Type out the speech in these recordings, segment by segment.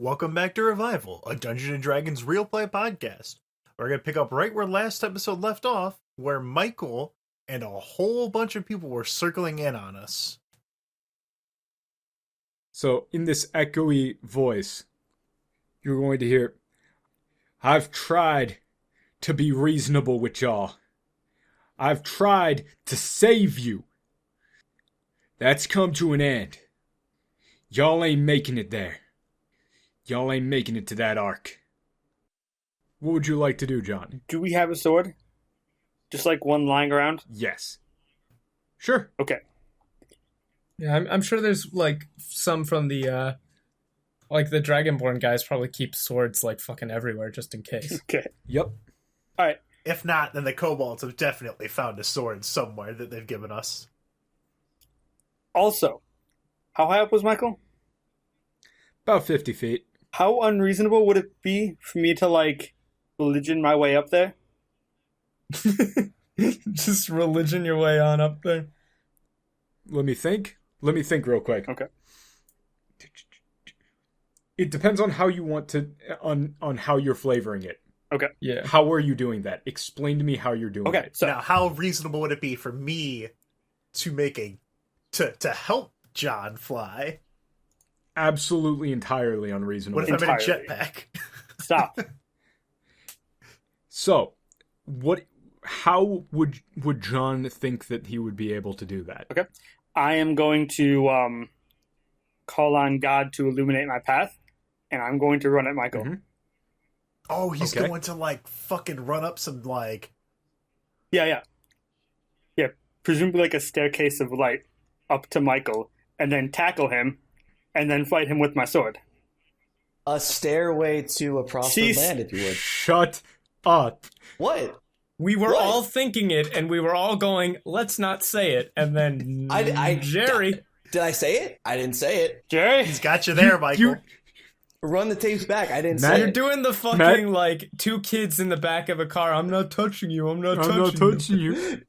Welcome back to Revival, a Dungeons & Dragons real play podcast. We're going to pick up right where last episode left off, where Michael and a whole bunch of people were circling in on us. So, in this echoey voice, you're going to hear, I've tried to be reasonable with y'all. I've tried to save you. That's come to an end. Y'all ain't making it there. Y'all ain't making it to that arc. What would you like to do, John? Do we have a sword? Just like one lying around? Yes. Sure. Okay. Yeah, I'm sure there's like some from the the Dragonborn guys probably keep swords like fucking everywhere just in case. Okay. Yep. All right. If not, then the kobolds have definitely found a sword somewhere that they've given us. Also, how high up was Michael? About 50 feet. How unreasonable would it be for me to, like, religion my way up there? Just religion your way on up there. Let me think real quick. Okay. It depends on how you want to, on how you're flavoring it. Okay. Yeah. How are you doing that? Explain to me how you're doing Okay, it. so Now, how reasonable would it be for me to make to help John fly? Absolutely entirely unreasonable. What if I'm in a Entirely. jetpack? stop. So, how would John think that he would be able to do that? Okay. I am going to call on God to illuminate my path, and I'm going to run at Michael. Mm-hmm. Oh, he's Okay. going to, like, fucking run up some, like... Yeah. Presumably like a staircase of light up to Michael, and then tackle him, and then fight him with my sword. A stairway to a prospered Jeez. land, if you would. Shut up. What? We were What? all thinking it, and we were all going, let's not say it. And then Jerry... Did I say it? I didn't say it. Jerry? He's got you there, Michael. Run the tapes back. I didn't Matt, say You're it. doing the fucking, Matt? like, two kids in the back of a car. I'm not touching you. I'm not I'm touching not touching you.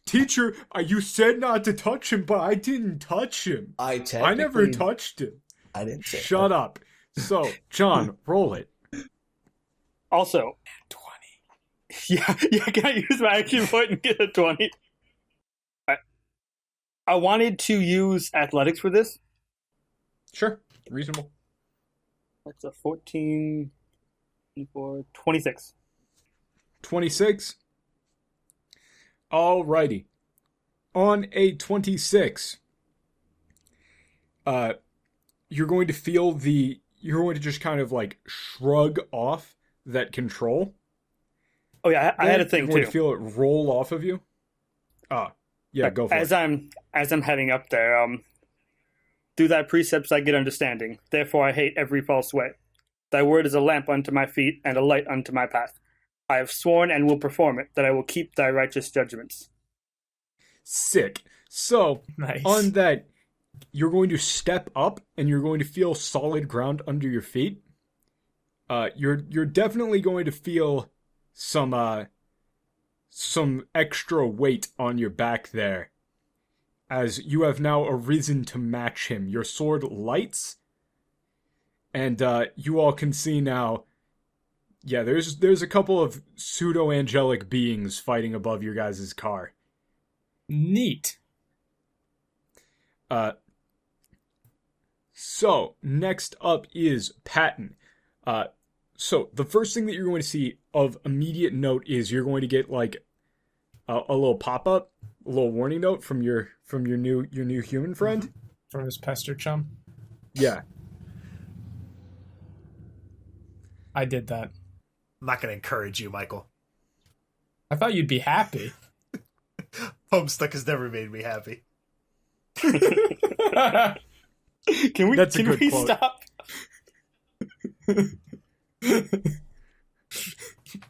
Teacher, you said not to touch him, but I didn't touch him. I I never technically- touched him. I didn't say Shut up. So, John, roll it. Also, 20. Yeah, can I use my action point and get a 20? I wanted to use athletics for this. Sure. Reasonable. That's a 14, 24, 26. 26. Alrighty. On a 26, you're going to feel you're going to just kind of like shrug off that control. Oh yeah, I had a thing You're going too. to feel it roll off of you. Yeah, go for as it. I'm heading up there, through thy precepts I get understanding. Therefore I hate every false way. Thy word is a lamp unto my feet and a light unto my path. I have sworn and will perform it, that I will keep thy righteous judgments. Sick. So, Nice. on that, you're going to step up and you're going to feel solid ground under your feet. You're definitely going to feel some extra weight on your back there, as you have now arisen to match him. Your sword lights, and you all can see now. Yeah, there's a couple of pseudo-angelic beings fighting above your guys' car. Neat. So, next up is Patton. So, the first thing that you're going to see of immediate note is you're going to get, like, a little pop-up, a little warning note from your new human friend. From his pester chum. Yeah. I did that. I'm not going to encourage you, Michael. I thought you'd be happy. Homestuck has never made me happy. Can we That's a good quote. stop?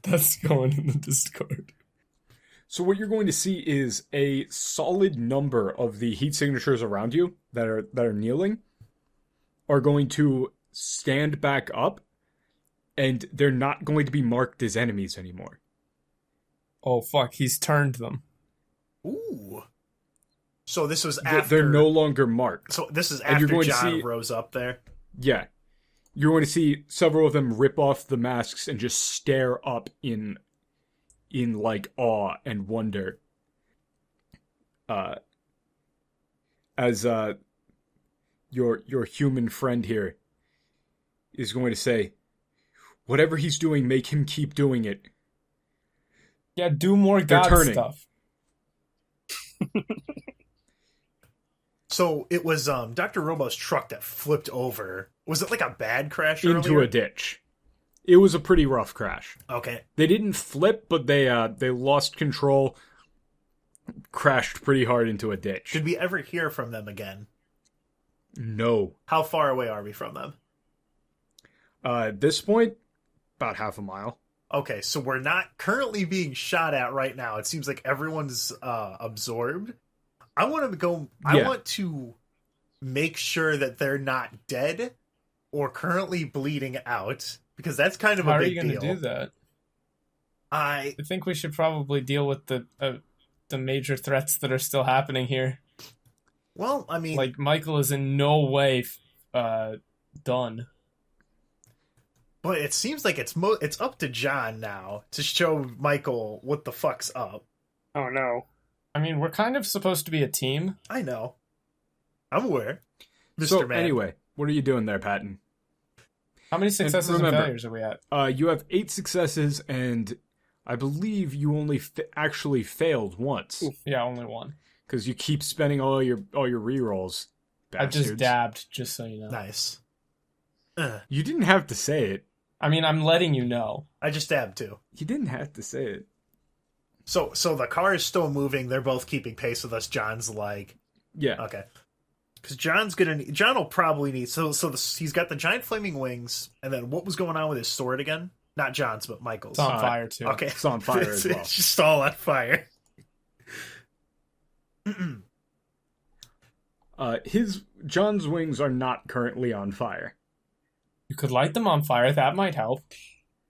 That's going in the Discord. So what you're going to see is a solid number of the heat signatures around you that are kneeling are going to stand back up, and they're not going to be marked as enemies anymore. Oh fuck, he's turned them. Ooh. So this was after... They're no longer marked. So this is And you're after going to John see- rose up there? Yeah. you're going to see several of them rip off the masks and just stare up in like awe and wonder. As your human friend here is going to say, whatever he's doing, make him keep doing it. Yeah, do more They're God turning. stuff. So it was Dr. Robo's truck that flipped over. Was it like a bad crash Into earlier? a ditch. It was a pretty rough crash. Okay. They didn't flip, but they lost control, crashed pretty hard into a ditch. Did we ever hear from them again? No. How far away are we from them? At this point, about half a mile. Okay, so we're not currently being shot at right now. It seems like everyone's absorbed. I want to go. I want to make sure that they're not dead or currently bleeding out, because that's kind of How a are big you going to deal. do that? I I think we should probably deal with the major threats that are still happening here. well, I mean, Like, Michael is in no way done. but it seems like it's up to John now to show Michael what the fuck's up. Oh no. I mean, we're kind of supposed to be a team. I know. I'm aware, Mr. So Man. anyway, what are you doing there, Patton? How many successes and remember- failures are we at? You have 8 successes, and I believe you only actually failed once Yeah, only one. because you keep spending all your rerolls. I just Bastards. dabbed, just so you know. Nice. You didn't have to say it. I mean, I'm letting you know. I just dabbed too. You didn't have to say it. So the car is still moving. They're both keeping pace with us. John's like, Yeah. okay, because John will probably need. He's got the giant flaming wings, and then what was going on with his sword again? Not John's, but Michael's. It's on fire, too. Okay, It's on fire as well. It's just all on fire. John's wings are not currently on fire. You could light them on fire. That might help.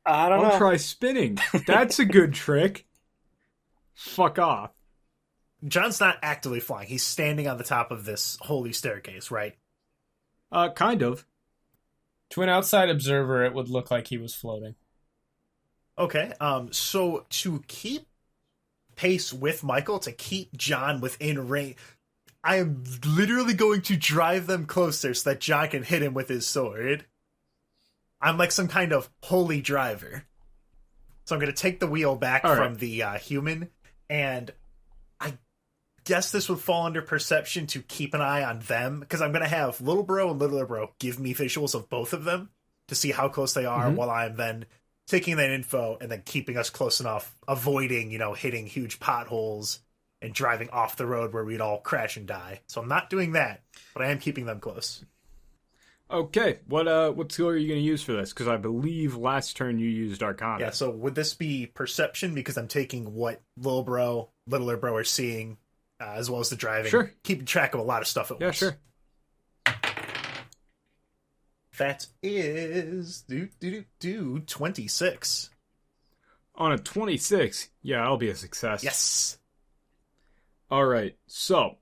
I don't I'll know. try spinning. That's a good trick. Fuck off. John's not actively flying. He's standing on the top of this holy staircase, right? Kind of. To an outside observer, it would look like he was floating. Okay. So to keep pace with Michael, to keep John within range, I am literally going to drive them closer so that John can hit him with his sword. I'm like some kind of holy driver. So I'm going to take the wheel back All from right. the human, and I guess this would fall under perception to keep an eye on them, because I'm going to have Little Bro and Littler Bro give me visuals of both of them to see how close they are, while I'm then taking that info and then keeping us close enough, avoiding, hitting huge potholes and driving off the road where we'd all crash and die. So I'm not doing that, but I am keeping them close. Okay, what skill are you going to use for this? Because I believe last turn you used Arcana. Yeah, so would this be perception, because I'm taking what Little Bro, Littler Bro are seeing, as well as the driving. Sure. Keeping track of a lot of stuff at Yeah, once. sure. That is 26. On a 26, yeah, I'll be a success. Yes. All right, so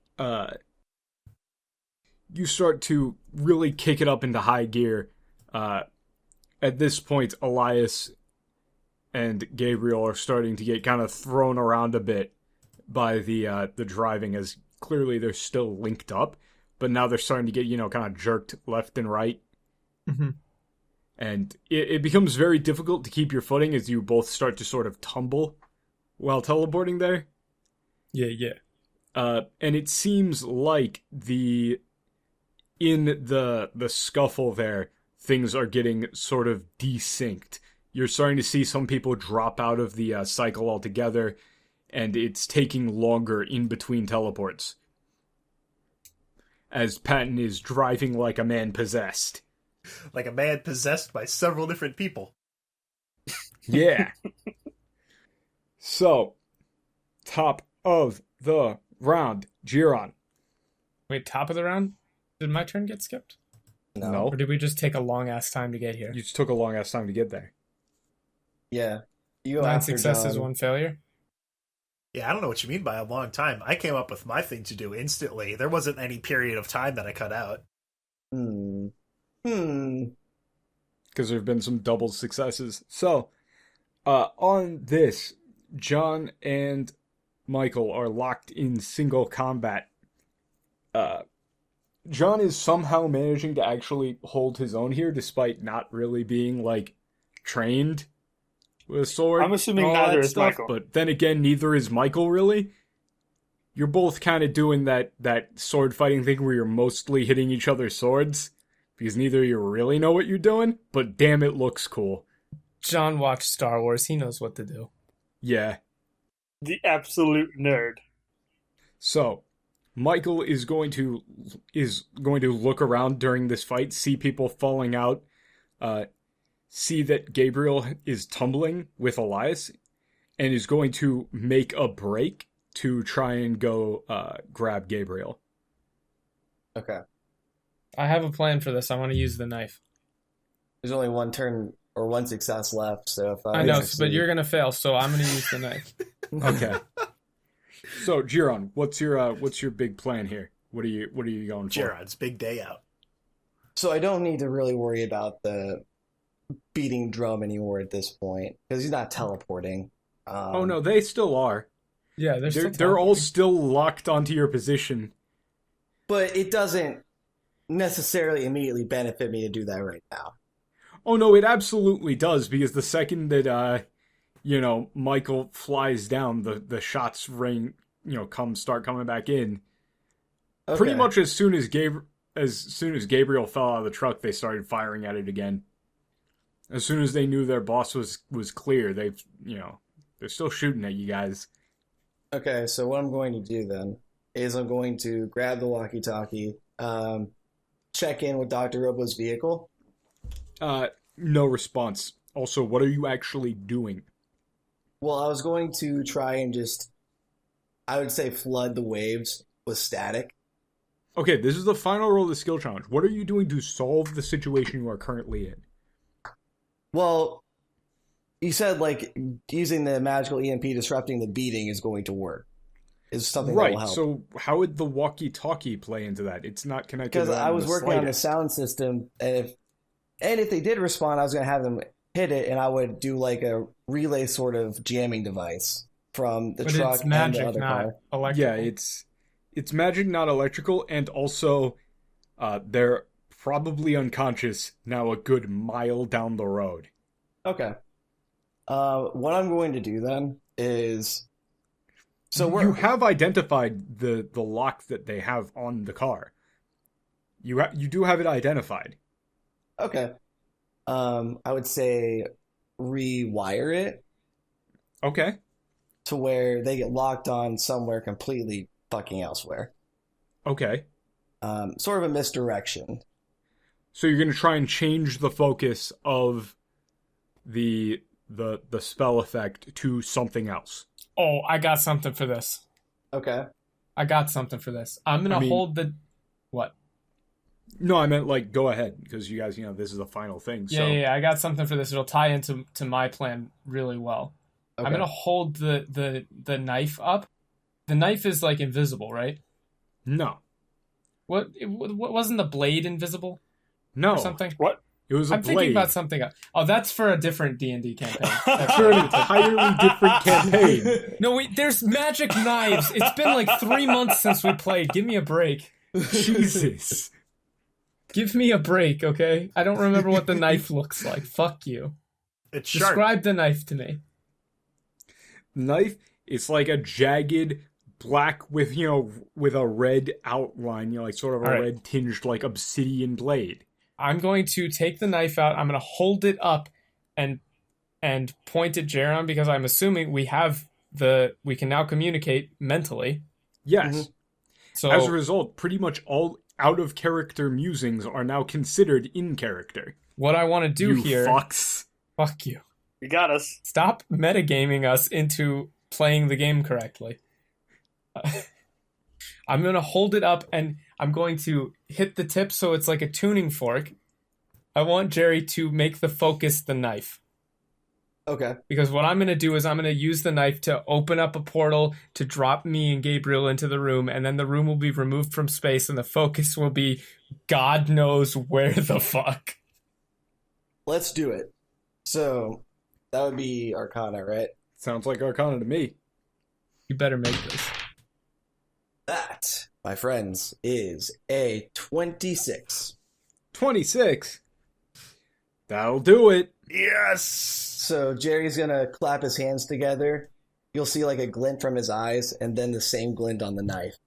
you start to really kick it up into high gear. At this point, Elias and Gabriel are starting to get kind of thrown around a bit by the driving, as clearly they're still linked up, but now they're starting to get kind of jerked left and right. Mm-hmm. And it becomes very difficult to keep your footing as you both start to sort of tumble while teleporting there. Yeah. And it seems like in the scuffle there, things are getting sort of desynced. You're starting to see some people drop out of the cycle altogether, and it's taking longer in between teleports. As Patton is driving like a man possessed. Like a man possessed by several different people. Yeah. So, top of the round, Giron. Wait, top of the round? Did my turn get skipped? No. Or did we just take a long-ass time to get here? You just took a long ass time to get there. Yeah. You go 9 after successes, John. 1 failure? Yeah, I don't know what you mean by a long time. I came up with my thing to do instantly. There wasn't any period of time that I cut out. because there have been some double successes. So, on this, John and Michael are locked in single combat. John is somehow managing to actually hold his own here, despite not really being, like, trained with a sword. I'm assuming and all neither that is stuff, Michael. But then again, neither is Michael, really. You're both kind of doing that sword fighting thing where you're mostly hitting each other's swords, because neither of you really know what you're doing, but damn, it looks cool. John watched Star Wars. He knows what to do. Yeah. The absolute nerd. So, Michael is going to look around during this fight, see people falling out, see that Gabriel is tumbling with Elias, and is going to make a break to try and go grab Gabriel. Okay. I have a plan for this. I want to use the knife. There's only one turn or one success left, so if I know, but you're gonna fail, so I'm gonna use the knife. Okay. So, Giron, what's your big plan here? What are you going for? Jarod's big day out. So I don't need to really worry about the beating drum anymore at this point because he's not teleporting. Oh no, they still are. Yeah, They're all still locked onto your position. But it doesn't necessarily immediately benefit me to do that right now. Oh no, it absolutely does, because the second that Michael flies down, the shots start coming back in. Okay. Pretty much as soon as Gabriel fell out of the truck, they started firing at it again. As soon as they knew their boss was clear, they're still shooting at you guys. Okay, so what I'm going to do then is I'm going to grab the walkie-talkie, check in with Dr. Robo's vehicle. No response. Also, what are you actually doing? Well, I was going to try and just, I would say, flood the waves with static. Okay, this is the final roll of the skill challenge. What are you doing to solve the situation you are currently in? Well, you said, like, using the magical EMP disrupting the beating is going to work. Is something that will help. So how would the walkie-talkie play into that? It's not connected. Because I was working on the slightest. sound system, and if they did respond, I was going to have them hit it, and I would do like a relay sort of jamming device from the truck it's magic, and the other not car. electrical. Yeah, it's magic, not electrical, and also they're probably unconscious now a good mile down the road. Okay. What I'm going to do then is, You have identified the lock that they have on the car. You do have it identified. okay. I would say rewire it Okay. to where they get locked on somewhere completely fucking elsewhere. Okay. Sort of a misdirection. So you're going to try and change the focus of the spell effect to something else. Oh, I got something for this. Okay. I'm gonna hold the what? No, I meant, like, go ahead, because you guys, this is the final thing. So. Yeah, I got something for this. It'll tie into my plan really well. Okay. I'm gonna hold the knife up. The knife is like invisible, right? No. What wasn't the blade invisible No. or something? What? It was a I'm blade. thinking about something else. Oh, that's for a different D&D campaign. That's for an entirely different campaign. No, there's magic knives. It's been like 3 months since we played. Give me a break. Jesus. Give me a break, okay? I don't remember what the knife looks like. Fuck you. It's sharp. Describe the knife to me. Knife, it's like a jagged black with a red outline, like sort of a All right. red tinged like obsidian blade. I'm going to take the knife out. I'm going to hold it up and point at Jaron because I'm assuming we can now communicate mentally. Yes. Mhm. So As a result, pretty much all out of character musings are now considered in character. what I want to do You here, fucks. fuck you. You got us. Stop metagaming us into playing the game correctly. I'm going to hold it up and I'm going to hit the tip so it's like a tuning fork. I want Jerry to make the focus the knife. Okay. Because what I'm going to do is I'm going to use the knife to open up a portal to drop me and Gabriel into the room, and then the room will be removed from space and the focus will be God knows where the fuck. let's do it. So that would be Arcana, right? Sounds like Arcana to me. You better make this. That, my friends, is a 26. 26. That'll do it. Yes. So Jerry's gonna clap his hands together. You'll see like a glint from his eyes, and then the same glint on the knife.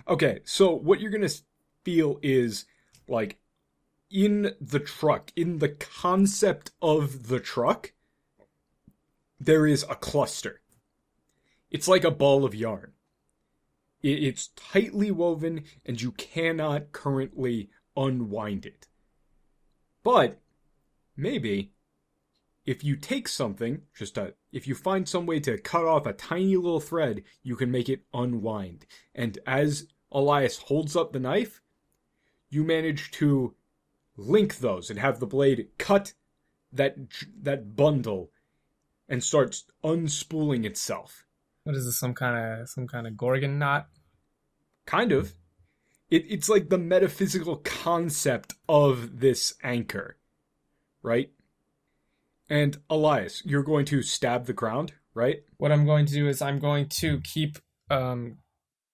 Okay, so what you're going to feel is, like, in the truck, in the concept of the truck, there is a cluster. It's like a ball of yarn. It's tightly woven, and you cannot currently unwind it. But, maybe, if you take something, if you find some way to cut off a tiny little thread, you can make it unwind. And as Elias holds up the knife, you manage to link those and have the blade cut that bundle and starts unspooling itself. What is this? Some kind of Gorgon knot? Kind of. It's like the metaphysical concept of this anchor, right? And Elias, you're going to stab the ground, right? What I'm going to do is I'm going to keep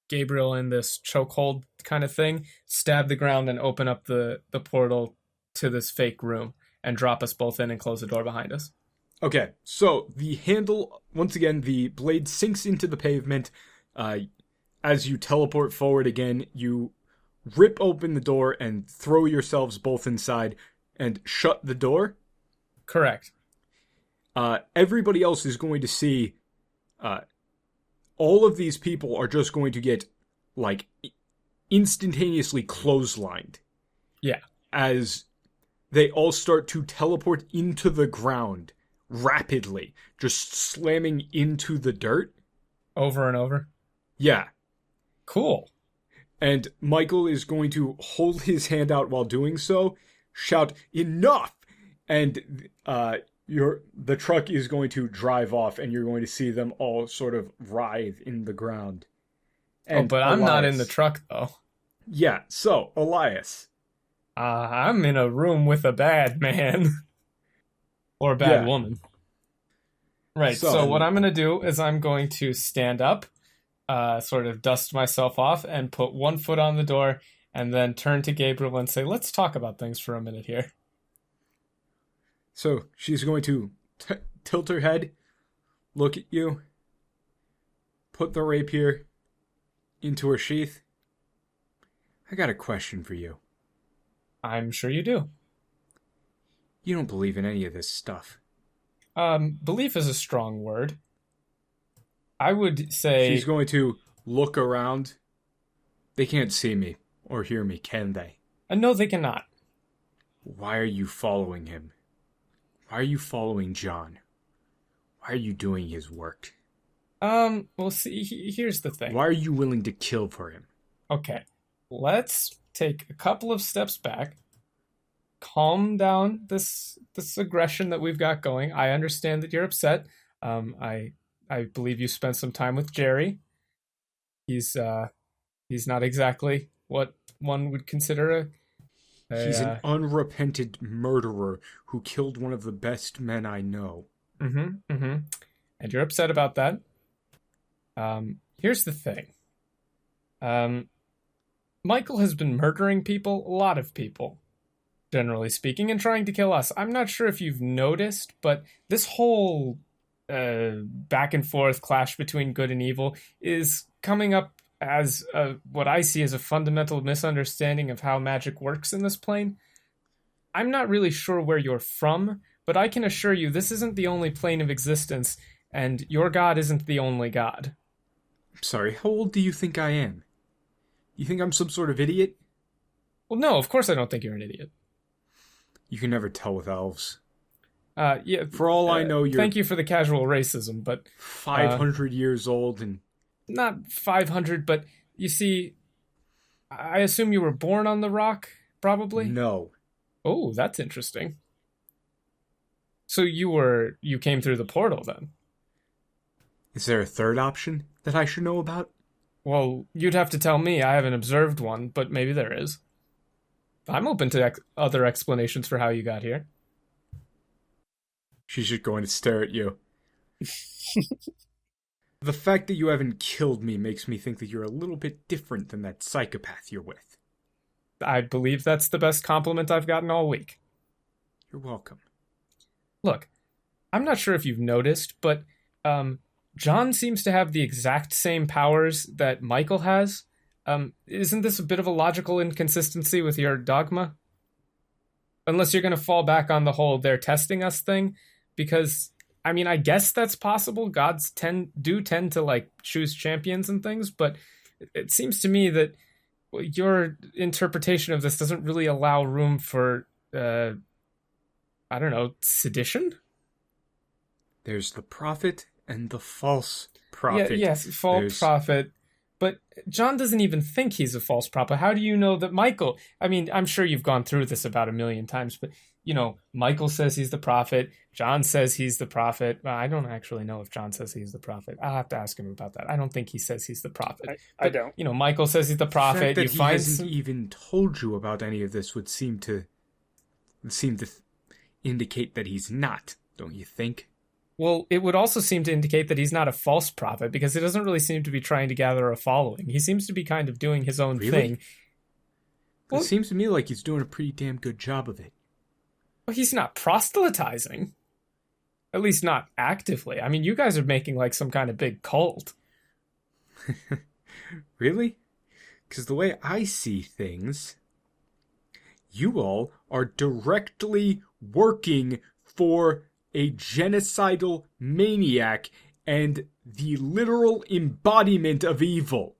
Gabriel in this chokehold kind of thing, stab the ground, and open up the portal to this fake room and drop us both in and close the door behind us. Okay, so the handle, once again, the blade sinks into the pavement. As you teleport forward again, you rip open the door and throw yourselves both inside and shut the door. Correct. Everybody else is going to see all of these people are just going to get, like, instantaneously clotheslined. Yeah. As they all start to teleport into the ground rapidly, just slamming into the dirt. Over and over? Yeah. Cool. And Michael is going to hold his hand out while doing so, shout, "Enough!" And the truck is going to drive off, and you're going to see them all sort of writhe in the ground. And but I'm not in the truck, though. Yeah, so, Elias. I'm in a room with a bad man. Or a bad woman. Right, so what I'm going to do is I'm going to stand up, sort of dust myself off, and put one foot on the door, and then turn to Gabriel and say, let's talk about things for a minute here. So she's going to tilt her head, look at you, put the rapier into her sheath. I got a question for you. I'm sure you do. You don't believe in any of this stuff. Belief is a strong word. I would say... She's going to look around. They can't see me or hear me, can they? No, they cannot. Why are you following him? Why are you following John? Why are you doing his work? Well, see, here's the thing. Why are you willing to kill for him? Okay, let's take a couple of steps back. Calm down this aggression that we've got going. I understand that you're upset. I believe you spent some time with Jerry. He's not exactly what one would consider He's an unrepentant murderer who killed one of the best men I know. And you're upset about that. Here's the thing. Michael has been murdering people, a lot of people, generally speaking, and trying to kill us. I'm not sure if you've noticed, but this whole back and forth clash between good and evil is coming up as what I see as a fundamental misunderstanding of how magic works in this plane. I'm not really sure where you're from, but I can assure you this isn't the only plane of existence, and your god isn't the only god. I'm sorry, how old do you think I am? You think I'm some sort of idiot? Well, no, of course I don't think you're an idiot. You can never tell with elves. Yeah. For all I know, you're... Thank you for the casual racism, but... 500 years old and... Not 500, but you see, I assume you were born on the rock, probably? No. Oh, that's interesting. So you came through the portal, then? Is there a third option that I should know about? Well, you'd have to tell me. I haven't observed one, but maybe there is. I'm open to other explanations for how you got here. She's just going to stare at you. The fact that you haven't killed me makes me think that you're a little bit different than that psychopath you're with. I believe that's the best compliment I've gotten all week. You're welcome. Look, I'm not sure if you've noticed, but John seems to have the exact same powers that Michael has. Isn't this a bit of a logical inconsistency with your dogma? Unless you're going to fall back on the whole they're testing us thing, because, I mean, I guess that's possible. Gods tend to, like, choose champions and things, but it seems to me that your interpretation of this doesn't really allow room for, I don't know, sedition? There's the prophet and the false prophet. Yes, false prophet. But John doesn't even think he's a false prophet. How do you know that Michael... I mean, I'm sure you've gone through this about 1,000,000 times, but, you know, Michael says he's the prophet. John says he's the prophet. Well, I don't actually know if John says he's the prophet. I'll have to ask him about that. I don't think he says he's the prophet. I don't. You know, Michael says he's the prophet. The fact that he hasn't even told you about any of this would seem to indicate that he's not, don't you think? Well, it would also seem to indicate that he's not a false prophet, because he doesn't really seem to be trying to gather a following. He seems to be kind of doing his own thing. Well, it seems to me like he's doing a pretty damn good job of it. Well, he's not proselytizing. At least not actively. I mean, you guys are making like some kind of big cult. Really? Because the way I see things, you all are directly working for a genocidal maniac and the literal embodiment of evil.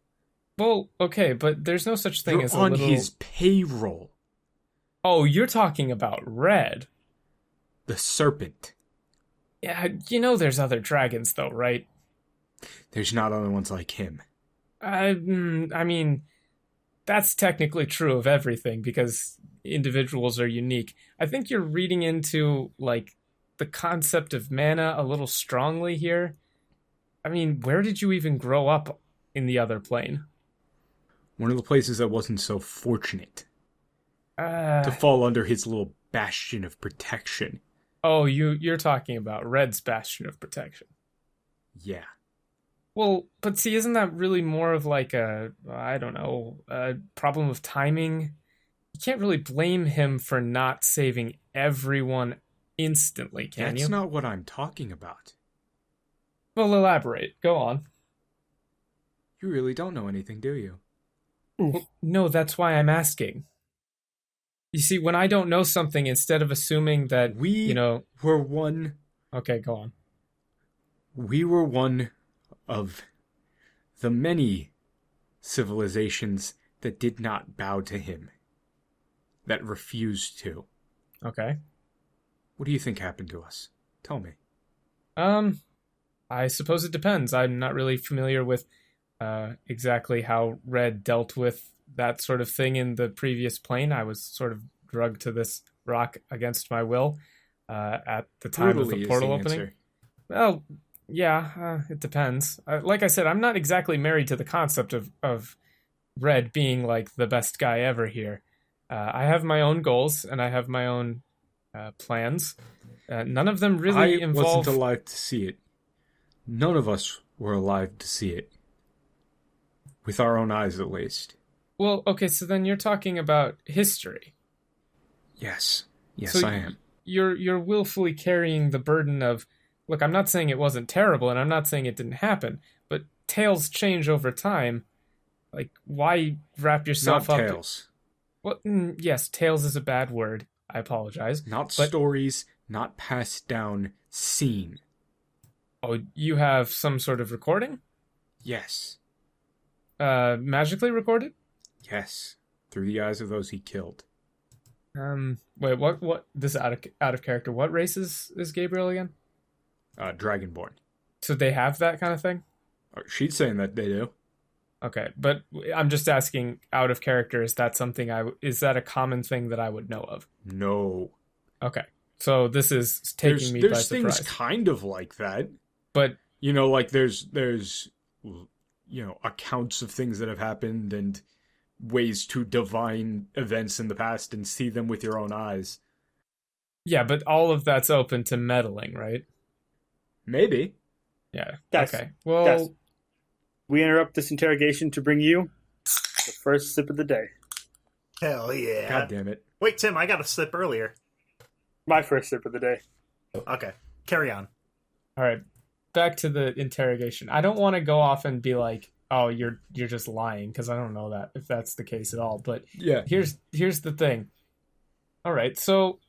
Well, okay, but there's no such thing You're as a on little... his payroll. Oh, you're talking about Red. The serpent. Yeah, you know there's other dragons though, right? There's not other ones like him. I mean, that's technically true of everything, because individuals are unique. I think you're reading into, like, the concept of mana a little strongly here. I mean, where did you even grow up in the other plane? One of the places that wasn't so fortunate to fall under his little bastion of protection. Oh, you're talking about Red's bastion of protection. Yeah. Well, but see, isn't that really more of like a problem of timing? You can't really blame him for not saving everyone instantly, can you? That's not what I'm talking about. Well, elaborate. Go on. You really don't know anything, do you? Well, no, that's why I'm asking. You see, when I don't know something, instead of assuming that were one... Okay, go on. We were one of the many civilizations that did not bow to him. That refused to. Okay. What do you think happened to us? Tell me. I suppose it depends. I'm not really familiar with exactly how Red dealt with that sort of thing in the previous plane. I was sort of drugged to this rock against my will at the time of the portal opening. Answer. Well, yeah, it depends. Like I said, I'm not exactly married to the concept of Red being like the best guy ever here. I have my own goals and I have my own plans. None of them really involve... I wasn't alive to see it. None of us were alive to see it. With our own eyes, at least. Well, okay, so then you're talking about history. Yes. Yes, so I am. You're willfully carrying the burden of... Look, I'm not saying it wasn't terrible, and I'm not saying it didn't happen, but tales change over time. Like, why wrap yourself up... Not tales. Well, yes, tales is a bad word. I apologize. Not stories, not passed down, seen. Oh, you have some sort of recording? Yes. Magically recorded? Yes. Through the eyes of those he killed. Wait, what? This is out of character. What race is Gabriel again? Dragonborn. So they have that kind of thing? She's saying that they do. Okay, but I'm just asking, out of character, is that something is that a common thing that I would know of? No. Okay, so this is taking me by surprise. There's things kind of like that. But, like there's accounts of things that have happened and ways to divine events in the past and see them with your own eyes. Yeah, but all of that's open to meddling, right? Maybe. Yeah. Yes. Okay. Well, Yes. We interrupt this interrogation to bring you the first sip of the day. Hell yeah. God damn it. Wait, Tim, I got a sip earlier. My first sip of the day. Okay, carry on. all right. Back to the interrogation. I don't want to go off and be like, "Oh, you're just lying," because I don't know that if that's the case at all. But Yeah. here's the thing. All right, so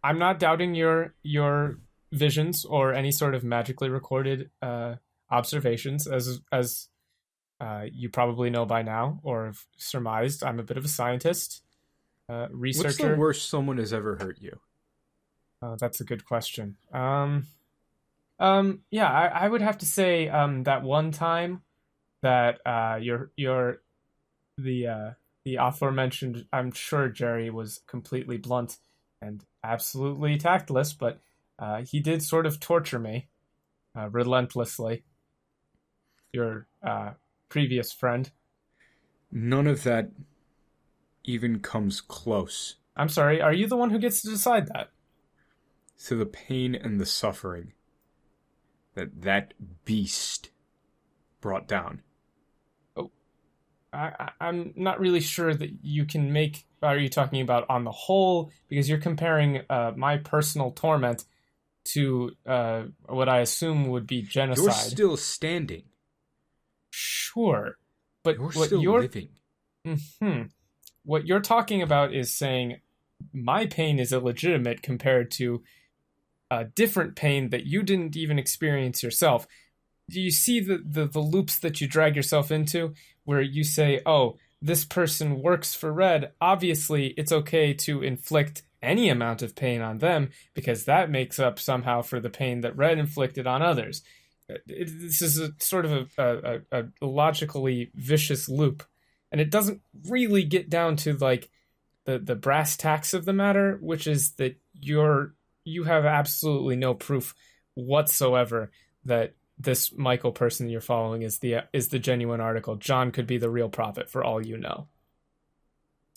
I'm not doubting your visions or any sort of magically recorded observations, as you probably know by now or have surmised. I'm a bit of a scientist, researcher. What's the worst someone has ever hurt you? That's a good question. Yeah, I would have to say that one time that the aforementioned, I'm sure Jerry was completely blunt and absolutely tactless, but he did sort of torture me relentlessly. Your previous friend. None of that even comes close I'm sorry, are you the one who gets to decide that? to the pain and the suffering that beast brought down. I'm not really sure that you can make... Are you talking about on the whole? Because you're comparing my personal torment to what I assume would be genocide. You're still standing. Sure. But You're what still you're... living. What you're talking about is saying my pain is illegitimate compared to a different pain that you didn't even experience yourself. Do you see the loops that you drag yourself into where you say, oh, this person works for Red. Obviously, it's okay to inflict any amount of pain on them because that makes up somehow for the pain that Red inflicted on others. This is a sort of a logically vicious loop. And it doesn't really get down to like the brass tacks of the matter, which is that you have absolutely no proof whatsoever that this Michael person you're following is the genuine article. John could be the real prophet for all you know.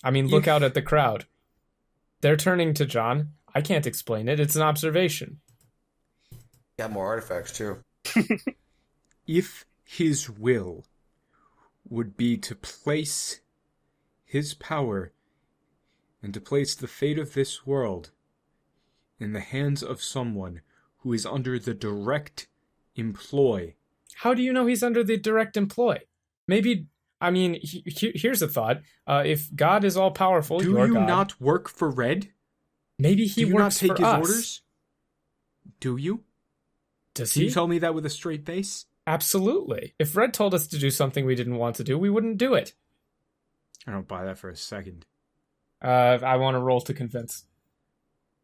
I mean, look out at the crowd. They're turning to John. I can't explain it. It's an observation. Got more artifacts too. If his will would be to place his power and to place the fate of this world in the hands of someone who is under the direct employ. How do you know he's under the direct employ? Maybe, I mean, here's a thought. If God is all powerful, Do you God, not work for Red? maybe he Do you works not take for his us. orders? Do you? Does Can he? you tell me that with a straight face? Absolutely. If Red told us to do something we didn't want to do, we wouldn't do it. I don't buy that for a second. I want to roll to convince.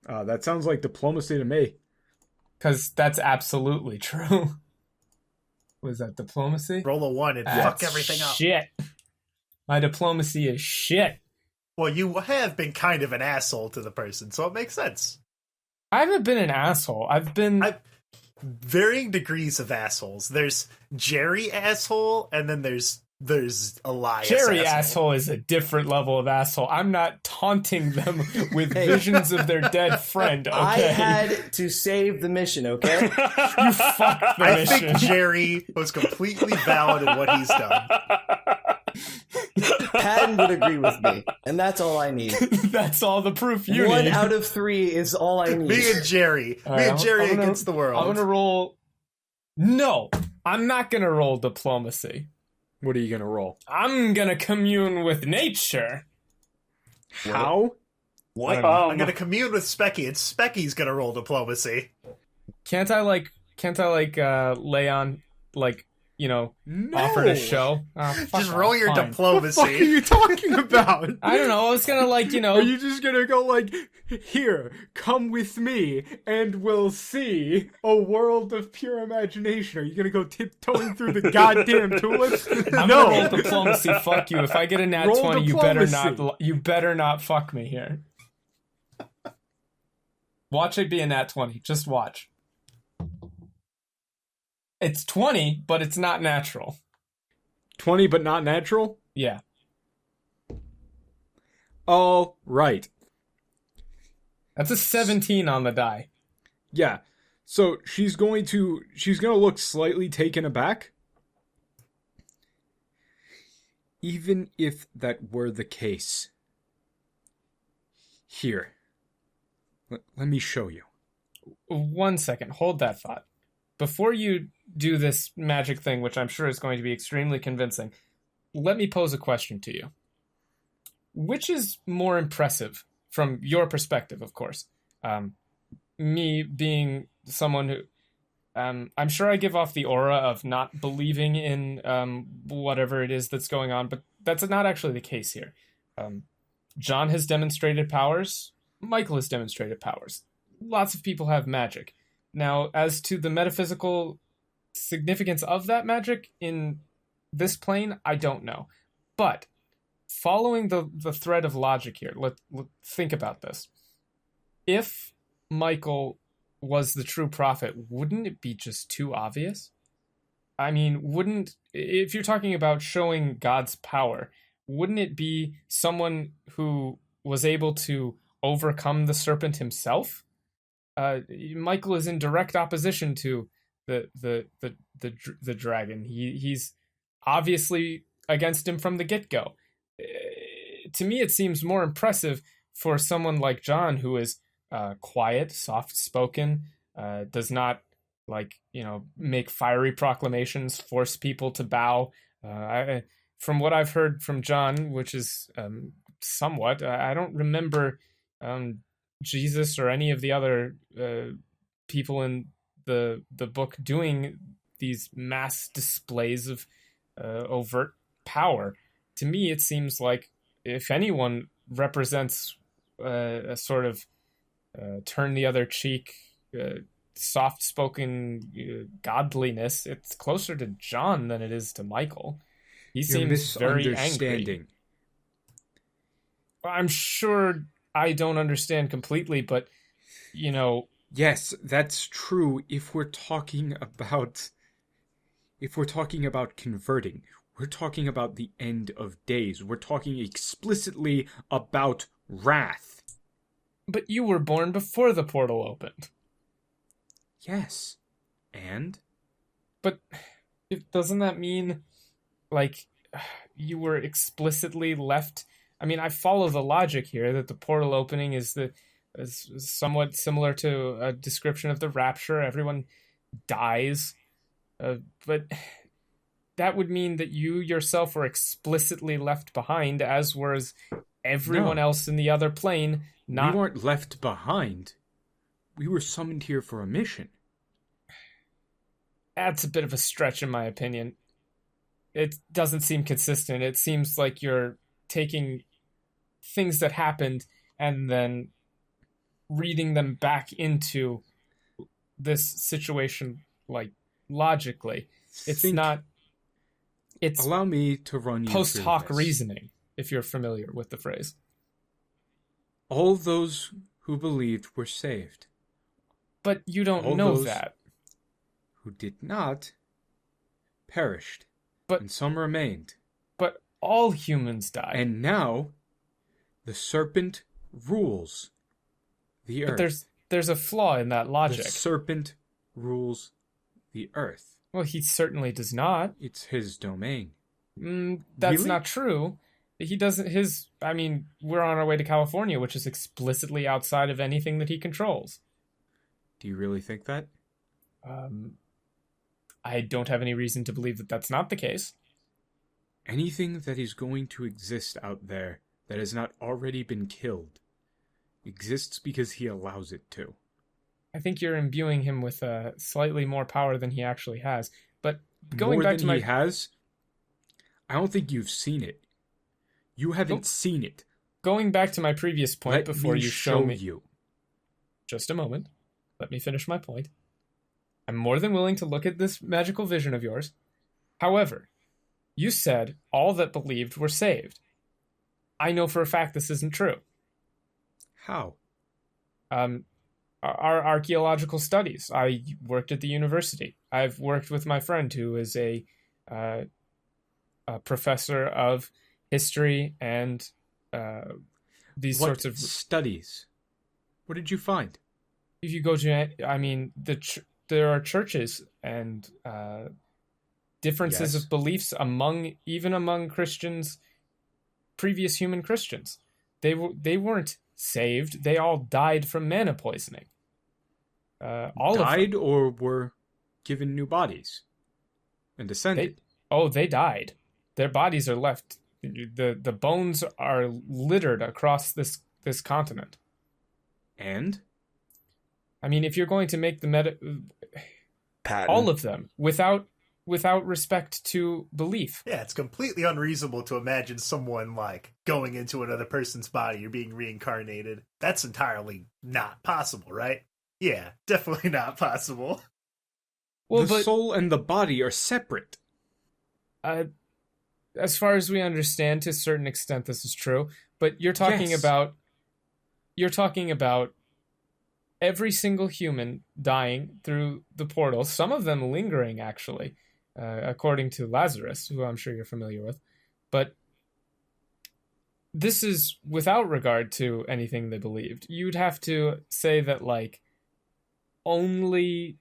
That sounds like diplomacy to me. Because that's absolutely true. Was that diplomacy? Roll a 1 and fuck everything up. Shit. My diplomacy is shit. Well, you have been kind of an asshole to the person, so it makes sense. I haven't been an asshole. I've been... Varying degrees of assholes. There's Jerry asshole, and then there's Elias Jerry asshole is a different level of asshole. I'm not taunting them with visions of their dead friend, okay? I had to save the mission, okay? You fucked the I mission. think Jerry was completely valid in what he's done. Patton would agree with me, and that's all I need. That's all the proof you One need. out of 3 is all I need. Me and Jerry. All right, I'm gonna- against the world. I'm gonna roll... No! I'm not gonna roll diplomacy. What are you gonna roll? I'm gonna commune with nature. How? What? I'm gonna commune with Specky, and Specky's gonna roll diplomacy. Can't I lay on, No. offer to show? Oh, fuck Just off, roll your fine. What the fuck are diplomacy. you talking about? I don't know. I was gonna Are you just gonna go like, here, come with me, and we'll see a world of pure imagination? Are you gonna go tiptoeing through the goddamn tulips? I'm gonna No. roll diplomacy. Fuck you. If I get a nat Roll 20, diplomacy. you better not fuck me here. Watch it be a nat 20. Just watch. It's 20, but it's not natural. 20, but not natural? Yeah. All right. That's a 17 on the die. Yeah. So she's going to look slightly taken aback. Even if that were the case. Here. Let me show you. 1 second. Hold that thought. Before you do this magic thing, which I'm sure is going to be extremely convincing, let me pose a question to you. Which is more impressive from your perspective, of course? Me being someone who... I'm sure I give off the aura of not believing in whatever it is that's going on, but that's not actually the case here. John has demonstrated powers. Michael has demonstrated powers. Lots of people have magic. Now, as to the metaphysical significance of that magic in this plane, I don't know. But following the thread of logic here, let's think about this. If Michael was the true prophet, wouldn't it be just too obvious? I mean, if you're talking about showing God's power, wouldn't it be someone who was able to overcome the serpent himself? Michael is in direct opposition to the dragon. He's obviously against him from the get-go. To me, it seems more impressive for someone like John, who is quiet, soft-spoken, does not make fiery proclamations, force people to bow. From what I've heard from John, which is somewhat, I don't remember Jesus or any of the other people in the book doing these mass displays of overt power. To me, it seems like if anyone represents a sort of turn the other cheek, soft-spoken godliness, it's closer to John than it is to Michael. He seems very angry. I'm sure I don't understand completely, but, Yes, that's true if we're talking about converting. We're talking about the end of days. We're talking explicitly about wrath. But you were born before the portal opened. Yes. And? But doesn't that mean, you were explicitly left... I mean, I follow the logic here that the portal opening is somewhat similar to a description of the rapture. Everyone dies. But that would mean that you yourself were explicitly left behind, as was everyone else in the other plane. We weren't left behind. We were summoned here for a mission. That's a bit of a stretch, in my opinion. It doesn't seem consistent. It seems like you're taking things that happened and then reading them back into this situation, logically. It's allow me to run you post hoc through this. reasoning, if you're familiar with the phrase. All those who believed were saved. But you don't All know those that. Who did not perished, But and some remained. But all humans die. And now, the serpent rules the earth. But there's a flaw in that logic. The serpent rules the earth. Well, he certainly does not. It's his domain. That's Really? not true. He doesn't. We're on our way to California, which is explicitly outside of anything that he controls. Do you really think that? I don't have any reason to believe that that's not the case. Anything that is going to exist out there that has not already been killed exists because he allows it to. I think you're imbuing him with slightly more power than he actually has. But going More back than to he has? I don't think you've seen it. You haven't Nope. seen it. Going back to my previous point Let before me you show me. you. Just a moment. Let me finish my point. I'm more than willing to look at this magical vision of yours. However, you said all that believed were saved. I know for a fact this isn't true. How? Our archaeological studies. I worked at the university. I've worked with my friend who is a professor of history and these What sorts of... studies? What did you find? If you go to, I mean, there are churches and differences Yes. of beliefs even among Christians, previous human Christians. They weren't saved. They all died from mana poisoning. All Died of them. or were given new bodies and ascended? They died. Their bodies are left. The bones are littered across this continent. And? I mean, if you're going to make the Patent. all of them without respect to belief. Yeah, it's completely unreasonable to imagine someone like going into another person's body or being reincarnated. That's entirely not possible, right? Yeah, definitely not possible. Well, the soul and the body are separate. As far as we understand, to a certain extent, this is true. But you're talking Yes. about every single human dying through the portal. Some of them lingering, actually, according to Lazarus, who I'm sure you're familiar with. But this is without regard to anything they believed. You'd have to say that, like, only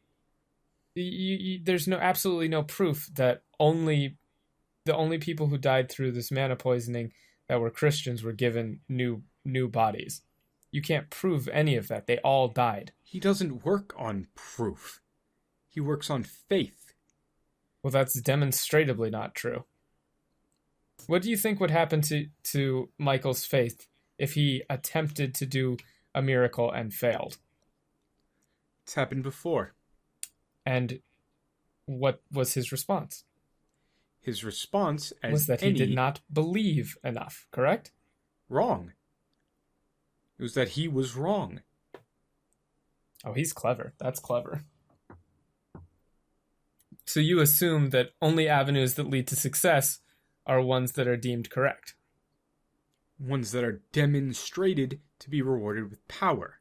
there's absolutely no proof that the only people who died through this mana poisoning that were Christians were given new bodies. You can't prove any of that. They all died. He doesn't work on proof. He works on faith. Well, that's demonstrably not true. What do you think would happen to Michael's faith if he attempted to do a miracle and failed? It's happened before. And what was his response? His response Was that he did not believe enough, correct? Wrong. It was that he was wrong. Oh, he's clever. That's clever. So you assume that only avenues that lead to success are ones that are deemed correct. Ones that are demonstrated to be rewarded with power.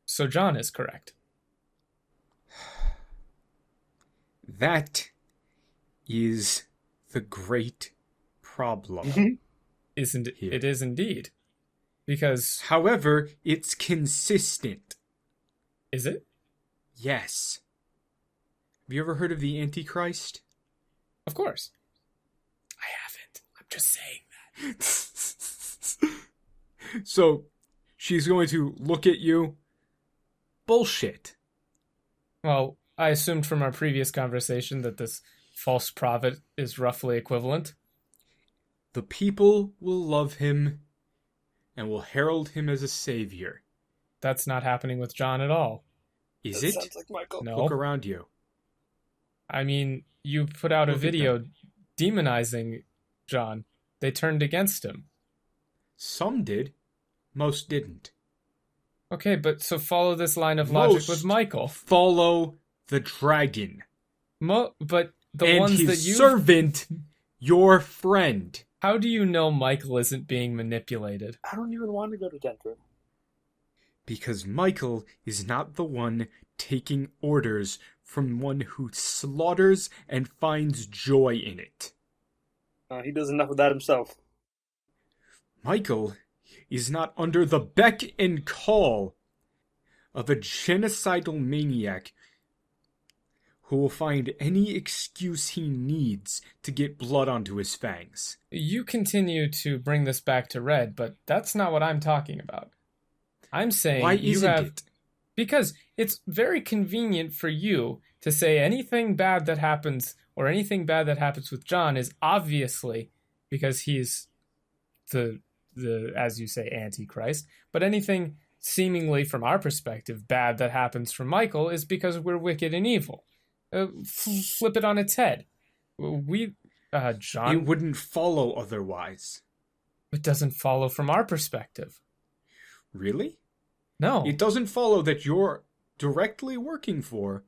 So John is correct. That is the great problem. Isn't it? Here. It is indeed. Because... However, it's consistent. Is it? Yes. Have you ever heard of the Antichrist? Of course. I haven't. I'm just saying that. So, she's going to look at you. Bullshit. Well, I assumed from our previous conversation that this false prophet is roughly equivalent. The people will love him and will herald him as a savior. That's not happening with John at all. Is That it? sounds like Michael. No. Look around you. I mean, you put out a Look at video demonizing John. They turned against him. Some did. Most didn't. Okay, but so follow this line of logic Most with Michael. Follow the dragon. But the and ones his that you... servant, your friend. How do you know Michael isn't being manipulated? I don't even want to go to Denver. Because Michael is not the one taking orders from one who slaughters and finds joy in it. He does enough of that himself. Michael is not under the beck and call of a genocidal maniac who will find any excuse he needs to get blood onto his fangs. You continue to bring this back to Red, but that's not what I'm talking about. I'm saying Why you isn't have... it? Because it's very convenient for you to say anything bad that happens or anything bad that happens with John is obviously because he's the as you say, Antichrist. But anything seemingly from our perspective bad that happens from Michael is because we're wicked and evil. Flip it on its head. John... It wouldn't follow otherwise. It doesn't follow from our perspective. Really? No. It doesn't follow that you're directly working for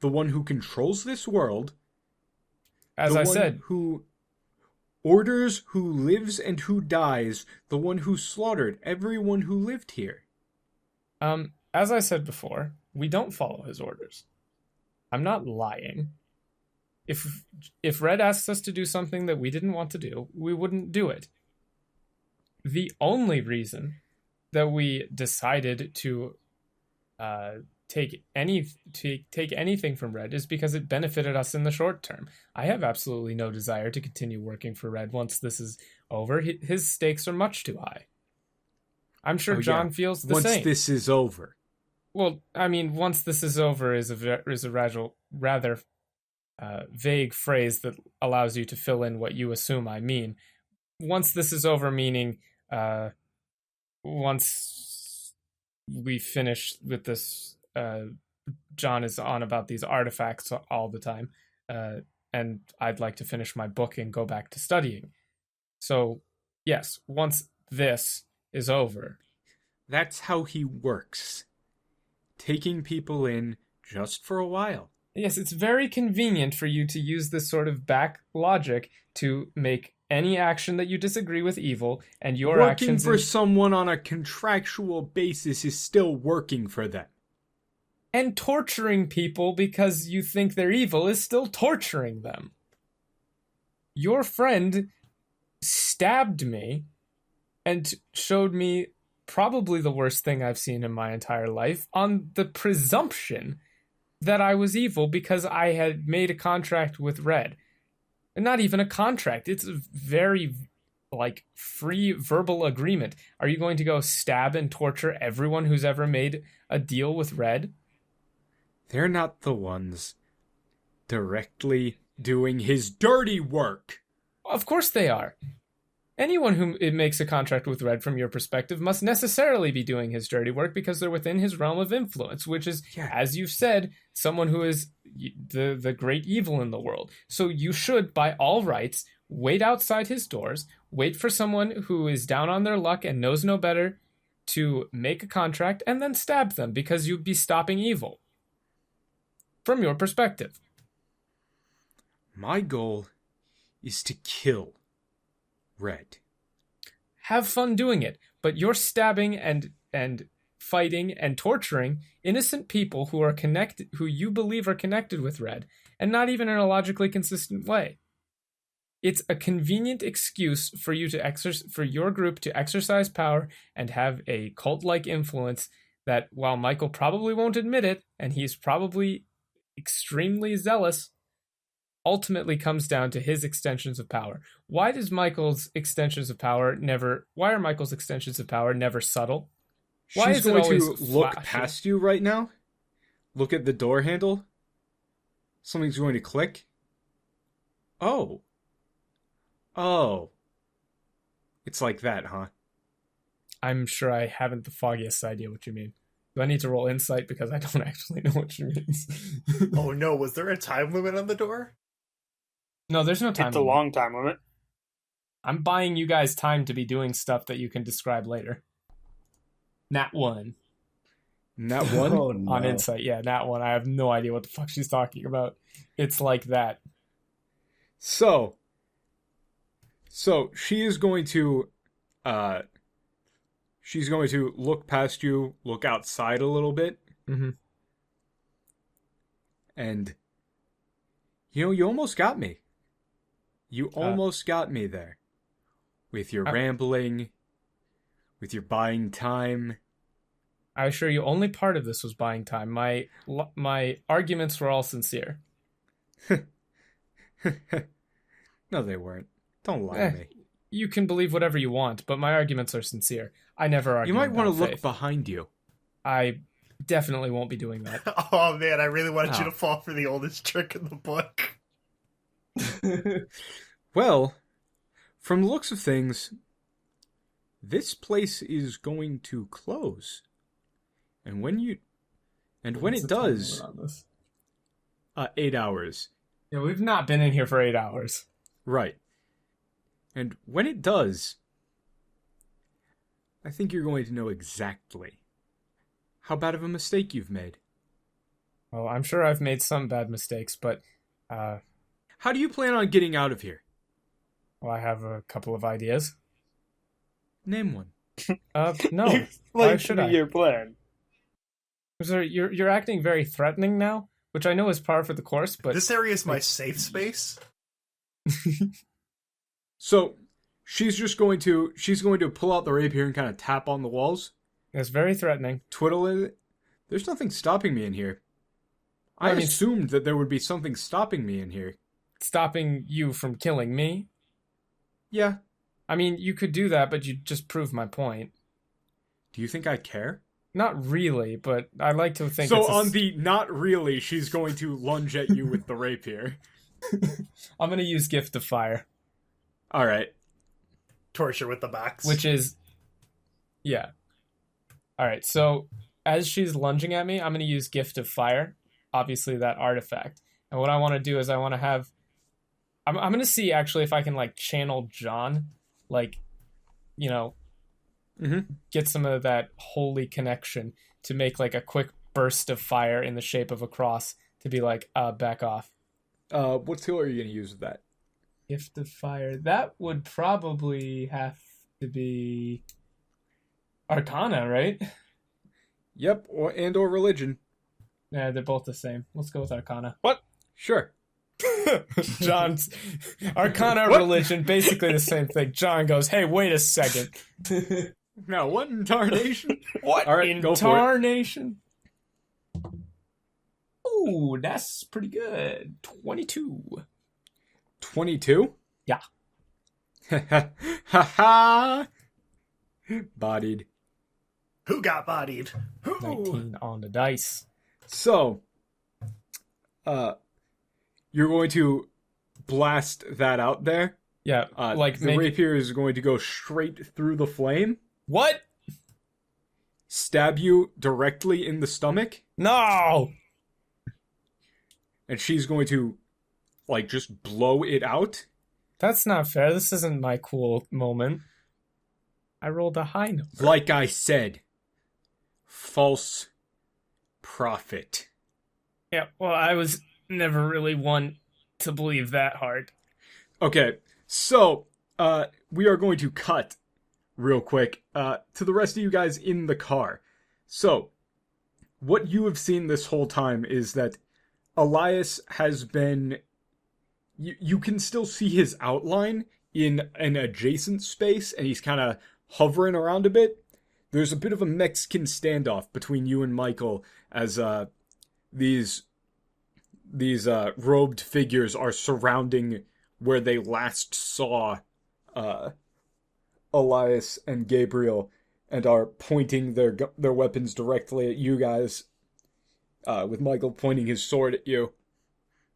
the one who controls this world. As the I one said, who orders who lives and who dies, the one who slaughtered everyone who lived here. As I said before, we don't follow his orders. I'm not lying. If Red asks us to do something that we didn't want to do, we wouldn't do it. The only reason that we decided to take anything from Red is because it benefited us in the short term. I have absolutely no desire to continue working for Red once this is over. His stakes are much too high. I'm sure John feels the same. Once this is over. Well, I mean, once this is over is a rather vague phrase that allows you to fill in what you assume I mean. Once this is over, meaning once we finish with this, John is on about these artifacts all the time, and I'd like to finish my book and go back to studying. So, yes, once this is over. That's how he works. Taking people in just for a while. Yes, it's very convenient for you to use this sort of back logic to make any action that you disagree with evil, and your working actions for someone on a contractual basis is still working for them. And torturing people because you think they're evil is still torturing them. Your friend stabbed me and showed me probably the worst thing I've seen in my entire life on the presumption that I was evil because I had made a contract with Red. And not even a contract. It's a very, free verbal agreement. Are you going to go stab and torture everyone who's ever made a deal with Red? They're not the ones directly doing his dirty work. Of course they are. Anyone who makes a contract with Red from your perspective must necessarily be doing his dirty work because they're within his realm of influence, which is, as you've said, someone who is the great evil in the world. So you should, by all rights, wait outside his doors, wait for someone who is down on their luck and knows no better to make a contract, and then stab them because you'd be stopping evil. From your perspective. My goal is to kill Red. Have fun doing it, but you're stabbing and fighting and torturing innocent people who are connected, who you believe are connected with Red, and not even in a logically consistent way. It's a convenient excuse for you to for your group to exercise power and have a cult-like influence that, while Michael probably won't admit it, and he's probably extremely zealous, ultimately comes down to his extensions of power. Why are Michael's extensions of power never subtle? Why She's is it going always to look flashy? past you right now. Look at the door handle. Something's going to click. Oh. It's like that, huh? I'm sure I haven't the foggiest idea what you mean. Do I need to roll insight because I don't actually know what she means? Oh no, was there a time limit on the door? No, there's no time It's a limit. long time limit. I'm buying you guys time to be doing stuff that you can describe later. Nat 1. Nat 1? Oh, no. On insight, yeah, Nat 1. I have no idea what the fuck she's talking about. It's like that. So she is going to look past you, look outside a little bit. Mm-hmm. And you almost got me. You almost got me there. With your rambling, with your buying time. I assure you, only part of this was buying time. My arguments were all sincere. No, they weren't. Don't lie to me. You can believe whatever you want, but my arguments are sincere. I never argue. You might want to look faith. behind you. I definitely won't be doing that. Oh man, I really wanted you No. to fall for the oldest trick in the book. Well, from the looks of things, this place is going to close. And when it What's the time does, limit on this? 8 hours. Yeah, we've not been in here for 8 hours. Right. And when it does, I think you're going to know exactly how bad of a mistake you've made. Well, I'm sure I've made some bad mistakes, but How do you plan on getting out of here? I have a couple of ideas. Name one. No. Why should I? Your plan. Sir, you're acting very threatening now, which I know is par for the course, but This area is my safe space. So she's going to pull out the rapier and kind of tap on the walls. It's very threatening. Twiddle it. There's nothing stopping me in here. I I mean, assumed that there would be something stopping me in here. Stopping you from killing me? Yeah. I mean, you could do that, but you just prove my point. Do you think I care? Not really, but I like to think So it's on the not really, she's going to lunge at you with the rapier. I'm going to use Gift of Fire. All right. Torture with the box. Which is... Yeah. Alright, so as she's lunging at me, I'm going to use Gift of Fire. Obviously, that artifact. And what I want to do is I want to have... I'm going to see, actually, if I can, like, channel John. Like, you know... Get some of that holy connection to make like a quick burst of fire in the shape of a cross to be like, back off. What skill are you going to use with that? Gift of Fire. That would probably have to be Arcana, right? Yep, or religion. Yeah, they're both the same. Let's go with Arcana. What? Sure. John's Arcana, religion, basically the same thing. John goes, hey, wait a second. Now, what in tarnation? What All right, in go for it. tarnation? Ooh, that's pretty good. 22. 22? Yeah. Ha ha! Bodied. Who got bodied? Who? 19 on the dice. So, you're going to blast that out there. Yeah, like the rapier is going to go straight through the flame. What? Stab you directly in the stomach. No! And she's going to, like, just blow it out. That's not fair. This isn't my cool moment. I rolled a high number. Like I said, false prophet. Yeah, well, I was never really one to believe that hard. Okay, so, we are going to cut real quick to the rest of you guys in the car. So, what you have seen this whole time is that Elias has been... You can still see his outline in an adjacent space, and he's kind of hovering around a bit. There's a bit of a Mexican standoff between you and Michael as these robed figures are surrounding where they last saw Elias and Gabriel and are pointing their weapons directly at you guys, with Michael pointing his sword at you.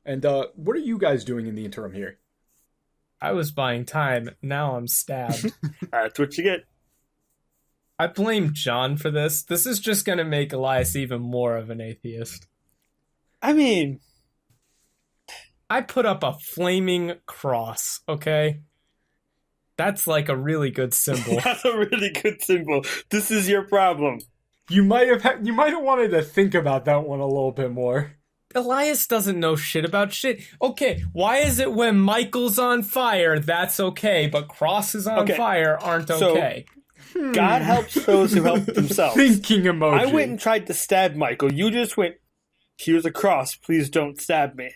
And what are you guys doing in the interim here? I was buying time. Now I'm stabbed. That's what you get. I blame John for this. This is just going to make Elias even more of an atheist. I mean... I put up a flaming cross, okay? That's like a really good symbol. That's a really good symbol. This is your problem. You might have wanted to think about that one a little bit more. Elias doesn't know shit about shit. Okay, why is it when Michael's on fire, that's okay, but crosses on fire aren't okay? God helps those who help themselves. Thinking emoji. I went and tried to stab Michael. You just went, here's a cross, please don't stab me.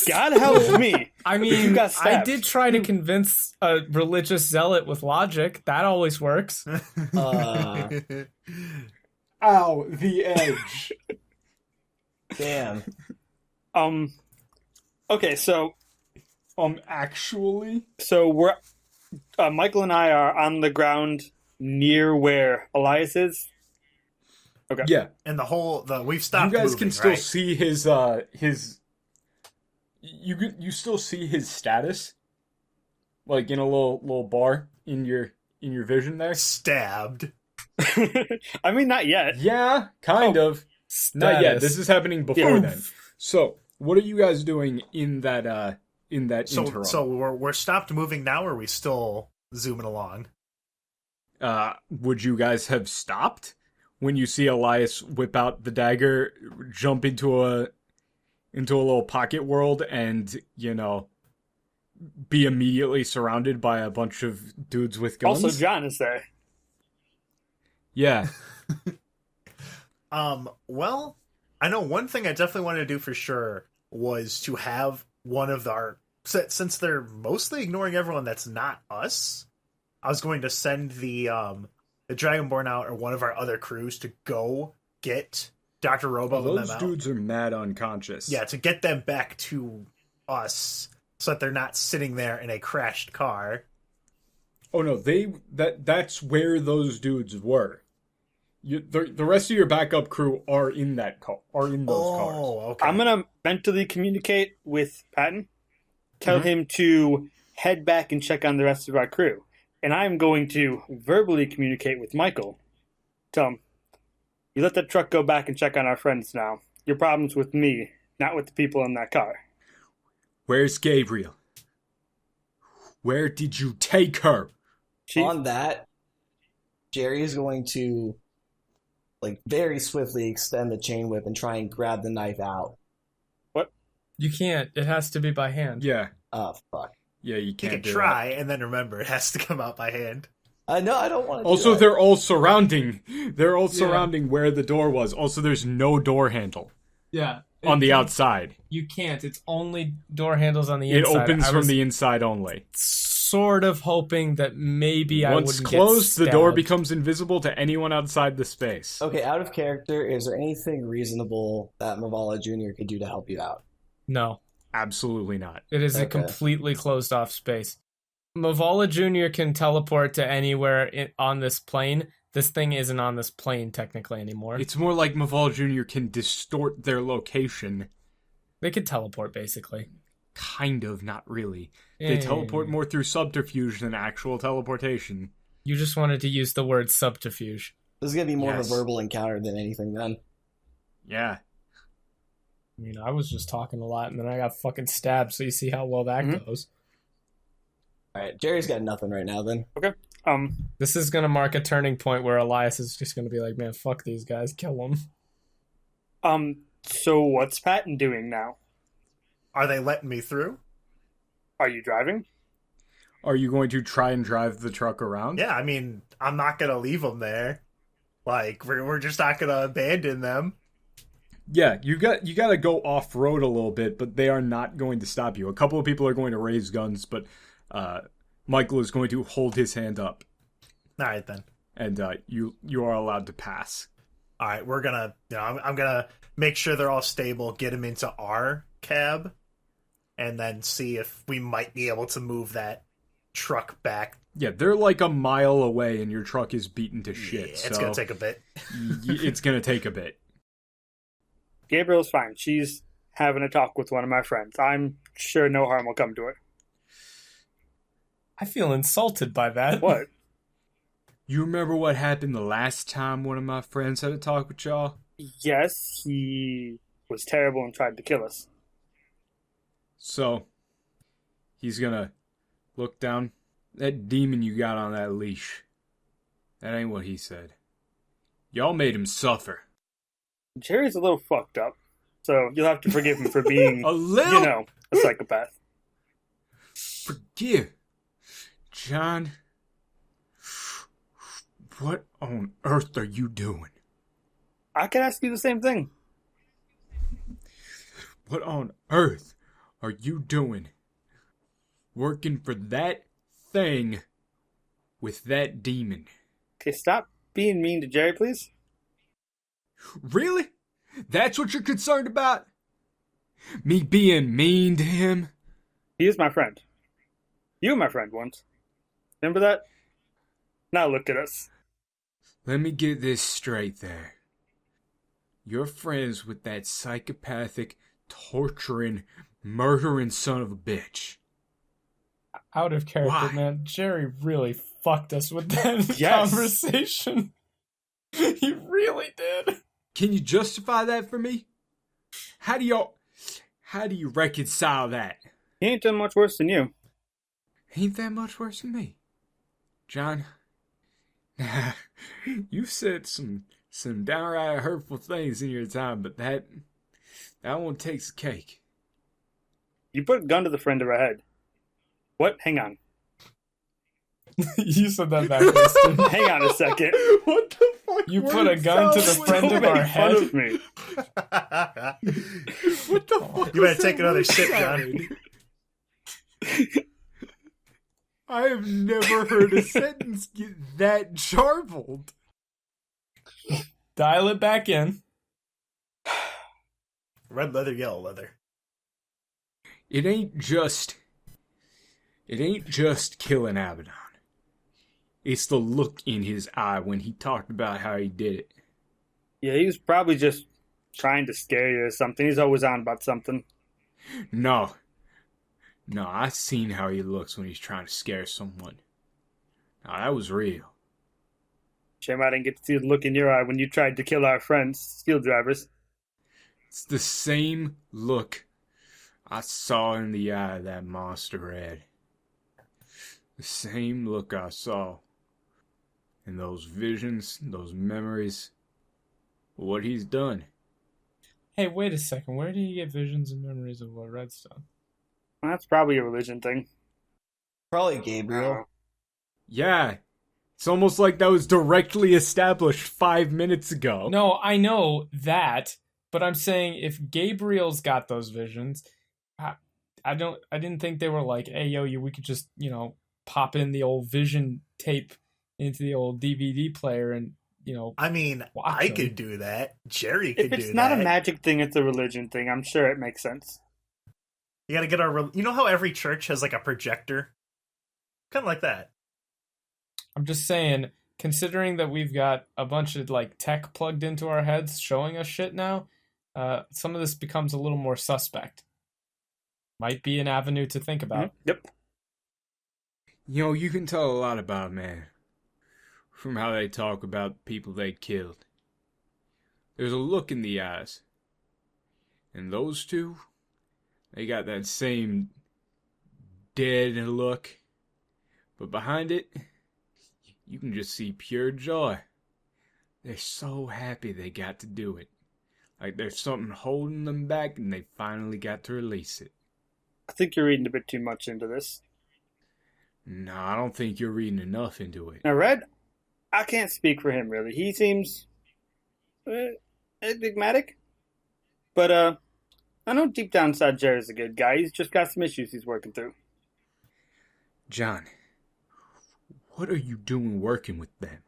God helps me. I mean, I did try to convince a religious zealot with logic. That always works. Ow, the edge. Damn. Okay, so... actually? So we're... Michael and I are on the ground near where Elias is. Okay. Yeah. And we've stopped. You guys moving, can still right? see his you still see his status, like in a little bar in your vision there. Stabbed. I mean, not yet. Yeah, kind of. Status. Not yet. This is happening before Yeah. then. So, what are you guys doing in that interim? So we're stopped moving now, or are we still zooming along? Would you guys have stopped when you see Elias whip out the dagger, jump into a little pocket world, and be immediately surrounded by a bunch of dudes with guns? Also, John is there. Yeah. Well, I know one thing I definitely wanted to do for sure was to have one of since they're mostly ignoring everyone that's not us, I was going to send the the Dragonborn out or one of our other crews to go get Dr. Robo and Those them out. dudes are mad unconscious. Yeah, to get them back to us so that they're not sitting there in a crashed car. Oh no, that's where those dudes were. The rest of your backup crew are in that car. Are in those cars. Oh, okay. I'm gonna mentally communicate with Patton. Tell him to head back and check on the rest of our crew. And I'm going to verbally communicate with Michael. Tell him, you let that truck go back and check on our friends now. Your problem's with me, not with the people in that car. Where's Gabriel? Where did you take her? Chief? On that, Jerry is going to very swiftly extend the chain whip and try and grab the knife out. You can't. It has to be by hand. Yeah. Oh, fuck. Yeah, you You can't can do try, and then remember, it has to come out by hand. No, I don't want to. Also, do they're all surrounding. They're all Yeah. surrounding where the door was. Also, there's no door handle Yeah. on the outside. You can't. It's only door handles on the It inside. opens I from was the inside only. sort of hoping that maybe I Once wouldn't closed, get the door stabbed. becomes invisible to anyone outside the space. Okay, out of character, is there anything reasonable that Mavala Jr. could do to help you out? No. Absolutely not. It is a Okay. completely closed off space. Mavala Jr. can teleport to anywhere on this plane. This thing isn't on this plane technically anymore. It's more like Maval Jr. can distort their location. They could teleport basically. Kind of, not really. They teleport more through subterfuge than actual teleportation. You just wanted to use the word subterfuge. This is going to be more Yes. of a verbal encounter than anything then. Yeah. I mean, I was just talking a lot and then I got fucking stabbed, so you see how well that goes. Alright, Jerry's got nothing right now then. This is going to mark a turning point where Elias is just going to be like, man, fuck these guys, kill them. So what's Patton doing now? Are they letting me through? Are you driving? Are you going to try and drive the truck around? Yeah, I mean, I'm not going to leave them there. We're just not going to abandon them. Yeah, you got to go off-road a little bit, but they are not going to stop you. A couple of people are going to raise guns, but Michael is going to hold his hand up, All right, then. and you are allowed to pass. All right, we're going to, I'm going to make sure they're all stable, get them into our cab, and then see if we might be able to move that truck back. Yeah, they're like a mile away, and your truck is beaten to shit. Yeah, it's going to take a bit. It's going to take a bit. Gabriel's fine. She's having a talk with one of my friends. I'm sure no harm will come to her. I feel insulted by that. What? You remember what happened the last time one of my friends had a talk with y'all? Yes, he was terrible and tried to kill us. So, he's gonna look down. That demon you got on that leash. That ain't what he said. Y'all made him suffer. Jerry's a little fucked up, so you'll have to forgive him for being, A little? a psychopath. Forgive. John. What on earth are you doing? I could ask you the same thing. What on earth are you doing? Working for that thing with that demon. Okay, stop being mean to Jerry, please. Really? That's what you're concerned about? Me being mean to him? He is my friend. You were my friend once. Remember that? Now look at us. Let me get this straight there. You're friends with that psychopathic, torturing, murdering son of a bitch. Out of character, Why? man. Jerry really fucked us with that Yes. conversation. He really did. Can you justify that for me? How do you reconcile that? He ain't done much worse than you. Ain't that much worse than me. John, you've said some downright hurtful things in your time, but that one takes the cake. You put a gun to the friend of our head. What? Hang on. You said that backwards, dude. Hang on a second. What the fuck? You put a gun to the friend Don't of our make fun head. of me. What the fuck? You better take another sip, John. I have never heard a sentence get that jarbled. Dial it back in. Red leather, yellow leather. It ain't just killing Abaddon. It's the look in his eye when he talked about how he did it. Yeah, he was probably just trying to scare you or something. He's always on about something. No, I seen how he looks when he's trying to scare someone. Now, that was real. Shame I didn't get to see the look in your eye when you tried to kill our friends, steel drivers. It's the same look I saw in the eye of that monster red. The same look I saw in those visions, those memories, what he's done. Hey, wait a second. Where do you get visions and memories of what Redstone? Well, that's probably a religion thing. Probably Gabriel. Yeah, it's almost like that was directly established 5 minutes ago. No, I know that, but I'm saying if Gabriel's got those visions, I didn't think they were like, hey, yo, we could just, pop in the old vision tape into the old DVD player and, I mean, watch I them. could do that. Jerry could do that. If it's not a magic thing, it's a religion thing. I'm sure it makes sense. You gotta get our... You know how every church has like a projector? Kind of like that. I'm just saying, considering that we've got a bunch of like tech plugged into our heads showing us shit now, some of this becomes a little more suspect. Might be an avenue to think about. Yep. You can tell a lot about a man from how they talk about people they killed. There's a look in the eyes. And those two, they got that same dead look. But behind it, you can just see pure joy. They're so happy they got to do it. Like there's something holding them back and they finally got to release it. I think you're reading a bit too much into this. No, I don't think you're reading enough into it. Now, Red, I can't speak for him, really. He seems enigmatic. But I know deep down inside Jerry's a good guy. He's just got some issues he's working through. John, what are you doing working with them?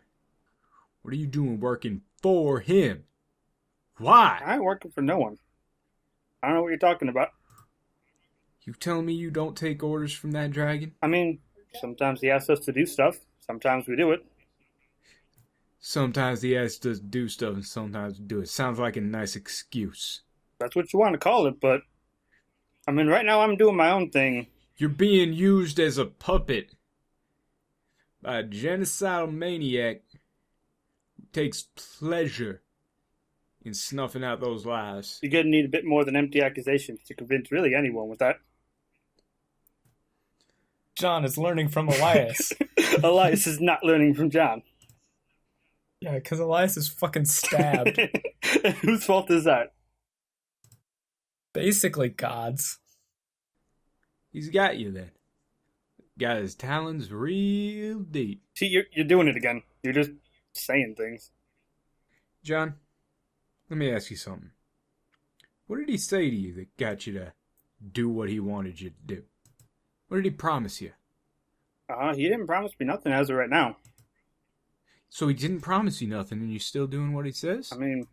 What are you doing working for him? Why? I ain't working for no one. I don't know what you're talking about. You telling me you don't take orders from that dragon? I mean, sometimes he asks us to do stuff. Sometimes we do it. Sometimes he asks us to do stuff and sometimes we do it. Sounds like a nice excuse. That's what you want to call it, but... I mean, right now I'm doing my own thing. You're being used as a puppet by a genocidal maniac who takes pleasure in snuffing out those lives. You're going to need a bit more than empty accusations to convince really anyone with that. John is learning from Elias. Elias is not learning from John. Yeah, because Elias is fucking stabbed. Whose fault is that? Basically God's. He's got you then. Got his talons real deep. See, you're doing it again. You're just saying things. John, let me ask you something. What did he say to you that got you to do what he wanted you to do? What did he promise you? He didn't promise me nothing as of right now. So he didn't promise you nothing and you're still doing what he says? I mean,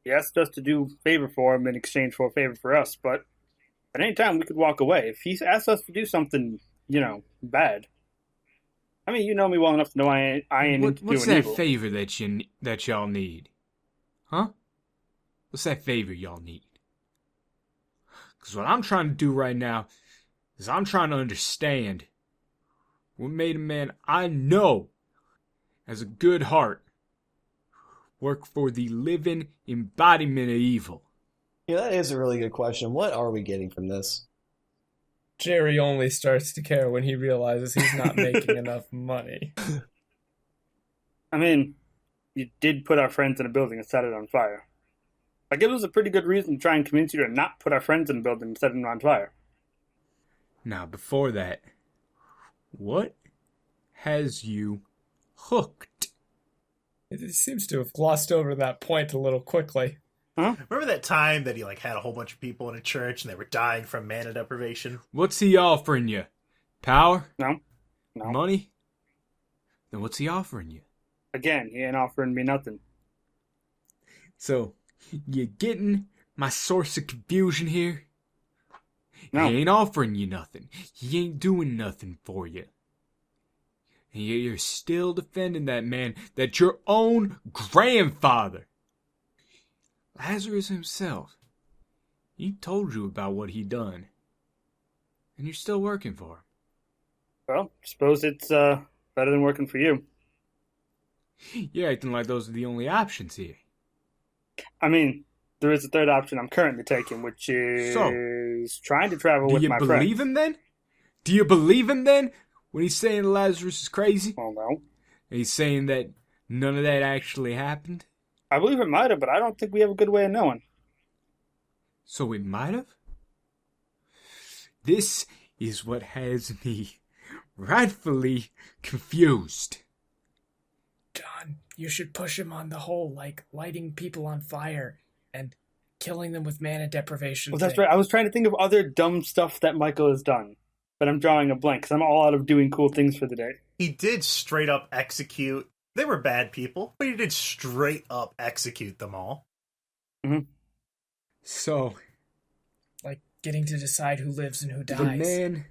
he asked us to do a favor for him in exchange for a favor for us, but at any time we could walk away. If he asked us to do something, bad. I mean, you know me well enough to know I ain't into What's doing that evil. favor that y'all need? Huh? What's that favor y'all need? Because what I'm trying to do right now is I'm trying to understand what made a man I know has a good heart work for the living embodiment of evil. Yeah, that is a really good question. What are we getting from this? Jerry only starts to care when he realizes he's not making enough money. I mean, you did put our friends in a building and set it on fire. Like, it was a pretty good reason to try and convince you to not put our friends in a building and set them on fire. Now, before that, what has you hooked? It seems to have glossed over that point a little quickly. Remember that time that he had a whole bunch of people in a church and they were dying from mana deprivation? What's he offering you? Power? No. No. Money? Then what's he offering you? Again, he ain't offering me nothing. So, you getting my source of confusion here? No. He ain't offering you nothing. He ain't doing nothing for you. And yet you're still defending that man, that your own grandfather, Lazarus himself, he told you about what he done. And you're still working for him. Well, suppose it's better than working for you. You're acting like those are the only options here. I mean, there is a third option I'm currently taking, which is trying to travel Do with you my believe friends. him then? Do you believe him then? When he's saying Lazarus is crazy? Well, no. And he's saying that none of that actually happened? I believe it might have, but I don't think we have a good way of knowing. So it might have? This is what has me rightfully confused. John, you should push him on the whole, like, lighting people on fire and killing them with mana deprivation. Well, that's thing. right. I was trying to think of other dumb stuff that Michael has done, but I'm drawing a blank because I'm all out of doing cool things for the day. He did straight up execute. They were bad people, but he did straight up execute them all. So, Like, getting to decide who lives and who dies. the man...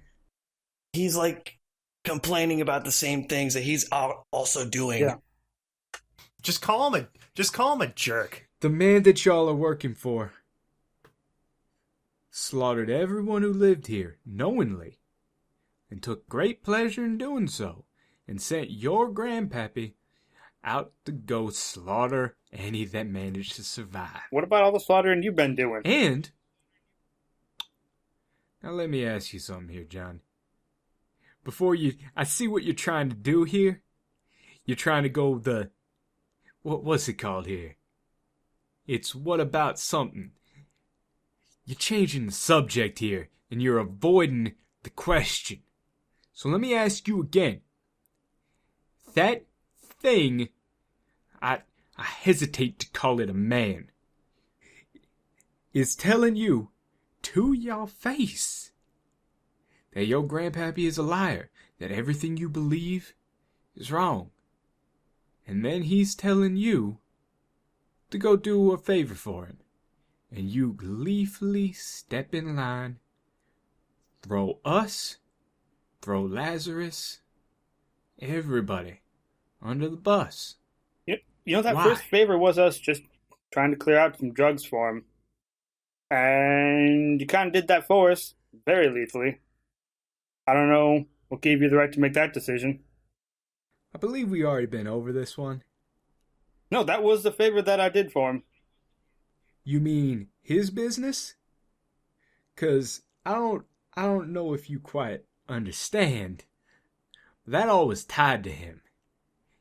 He's like complaining about the same things that he's also doing. Yeah. Just call him a jerk. The man that y'all are working for slaughtered everyone who lived here, knowingly, and took great pleasure in doing so, and sent your grandpappy out to go slaughter any that managed to survive. What about all the slaughtering you've been doing? And, now let me ask you something here, John. I see what you're trying to do here. You're trying to go what's it called here? It's what about something. You're changing the subject here, and you're avoiding the question. So let me ask you again. That thing, I hesitate to call it a man, is telling you to your face that your grandpappy is a liar, that everything you believe is wrong. And then he's telling you to go do a favor for him. And you gleefully step in line, throw Lazarus, everybody under the bus. You know, that Why? first favor was us just trying to clear out some drugs for him. And you kind of did that for us, very lethally. I don't know what gave you the right to make that decision. I believe we already been over this one. No, that was the favor that I did for him. You mean his business? 'Cause I don't know if you quite understand. That all was tied to him.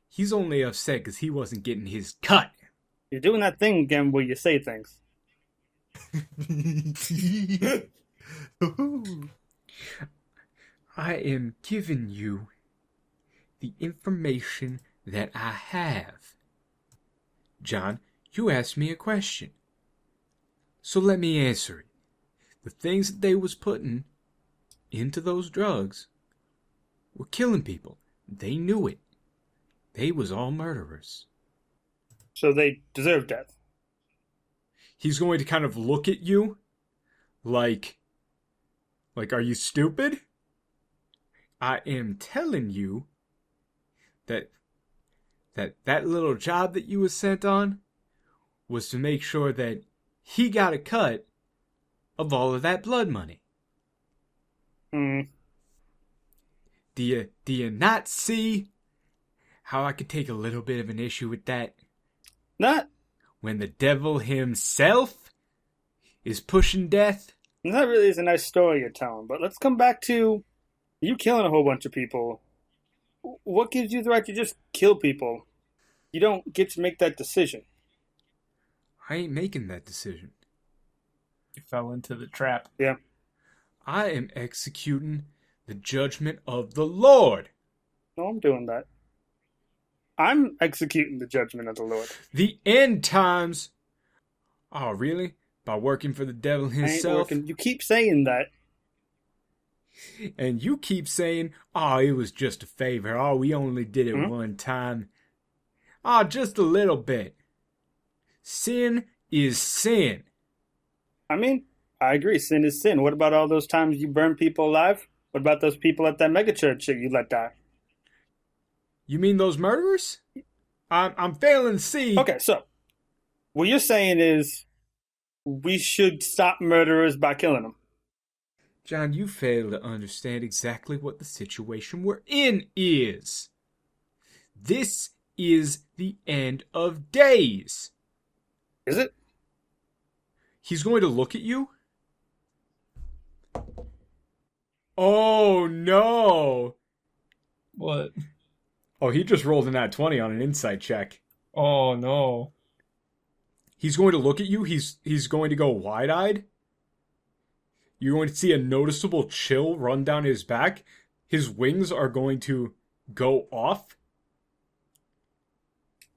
He's only upset 'cause he wasn't getting his cut. You're doing that thing again where you say things. I am giving you the information that I have. John, you asked me a question. So let me answer it. The things that they was putting into those drugs were killing people. They knew it. They was all murderers. So they deserve death. He's going to kind of look at you like, are you stupid? I am telling you that little job that you was sent on was to make sure that he got a cut of all of that blood money. Hmm. Do you not see how I could take a little bit of an issue with that? Not When the devil himself is pushing death? that really is a nice story you're telling, but let's come back to you killing a whole bunch of people. What gives you the right to just kill people? You don't get to make that decision. I ain't making that decision. You fell into the trap. Yeah. I am executing the judgment of the Lord. No, I'm doing that. I'm executing the judgment of the Lord. The end times. Oh, really? By working for the devil I ain't himself? working. You keep saying that. And you keep saying, oh, it was just a favor. Oh, we only did it Mhm. one time. Oh, just a little bit. Sin is sin. I mean, I agree. Sin is sin. What about all those times you burned people alive? What about those people at that megachurch that you let die? You mean those murderers? I'm failing to see. Okay, so what you're saying is we should stop murderers by killing them. John, you fail to understand exactly what the situation we're in is. This is the end of days. Is it? He's going to look at you. Oh, no. What? Oh, he just rolled a nat 20 on an insight check. Oh no. He's going to look at you. He's going to go wide-eyed. You're going to see a noticeable chill run down his back. His wings are going to go off.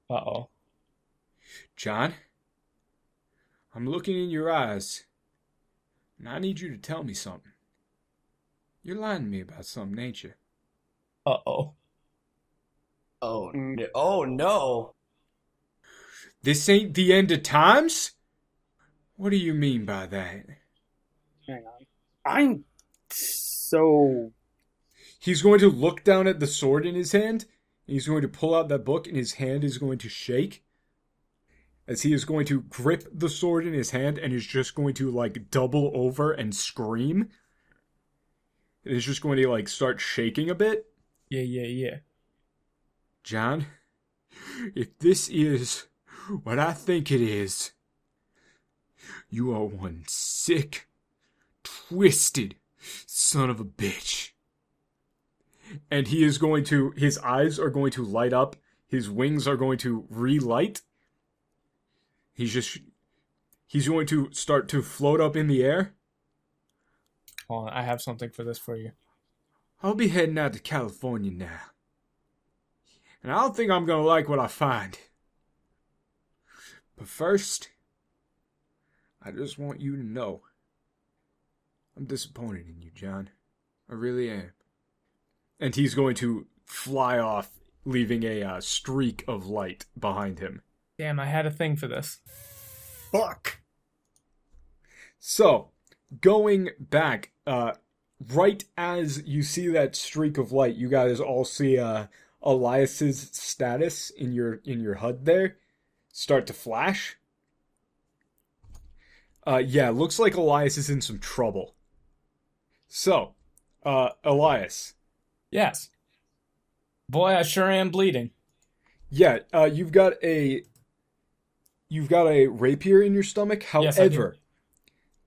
Uh-oh. John, I'm looking in your eyes, and I need you to tell me something. You're lying to me about something, ain't you? Uh-oh. Oh no. This ain't the end of times? What do you mean by that? Hang on. I'm so... He's going to look down at the sword in his hand, and he's going to pull out that book, and his hand is going to shake. As he is going to grip the sword in his hand, and is just going to, like, double over and scream. It is just going to, like, start shaking a bit. Yeah. John, if this is what I think it is, you are one sick, twisted son of a bitch. And he is going to, his eyes are going to light up, his wings are going to relight. He's going to start to float up in the air. Hold on, I have something for this for you. I'll be heading out to California now. And I don't think I'm going to like what I find. But first, I just want you to know I'm disappointed in you, John. I really am. And he's going to fly off, leaving a streak of light behind him. Damn, I had a thing for this. Fuck. So, going back, right as you see that streak of light, you guys all see Elias's status in your HUD there start to flash. Yeah, looks like Elias is in some trouble. So, Elias. Yes. Boy, I sure am bleeding. Yeah, you've got a rapier in your stomach. Yes, I do.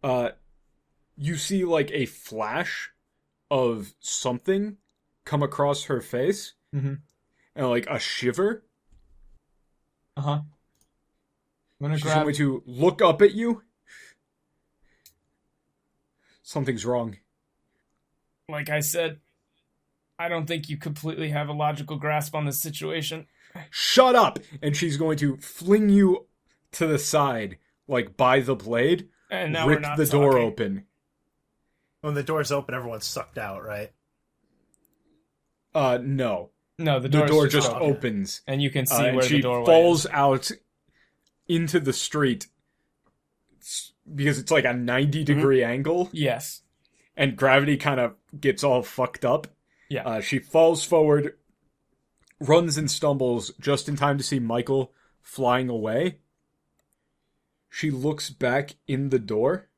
However, you see like a flash of something come across her face, Mm-hmm. and like a shiver. Uh-huh. I'm gonna She's grab... going to look up at you. Something's wrong. Like I said, I don't think you completely have a logical grasp on this situation. Shut up! And she's going to fling you to the side, like by the blade, And now rip we're not the door talking. open. When the door's open, everyone's sucked out, right? No. No, the The door just open. opens. And you can see And where she the doorway falls is. out into the street because it's like a 90-degree angle, Yes. and gravity kind of gets all fucked up. Yeah. She falls forward, runs and stumbles just in time to see Michael flying away. She looks back in the door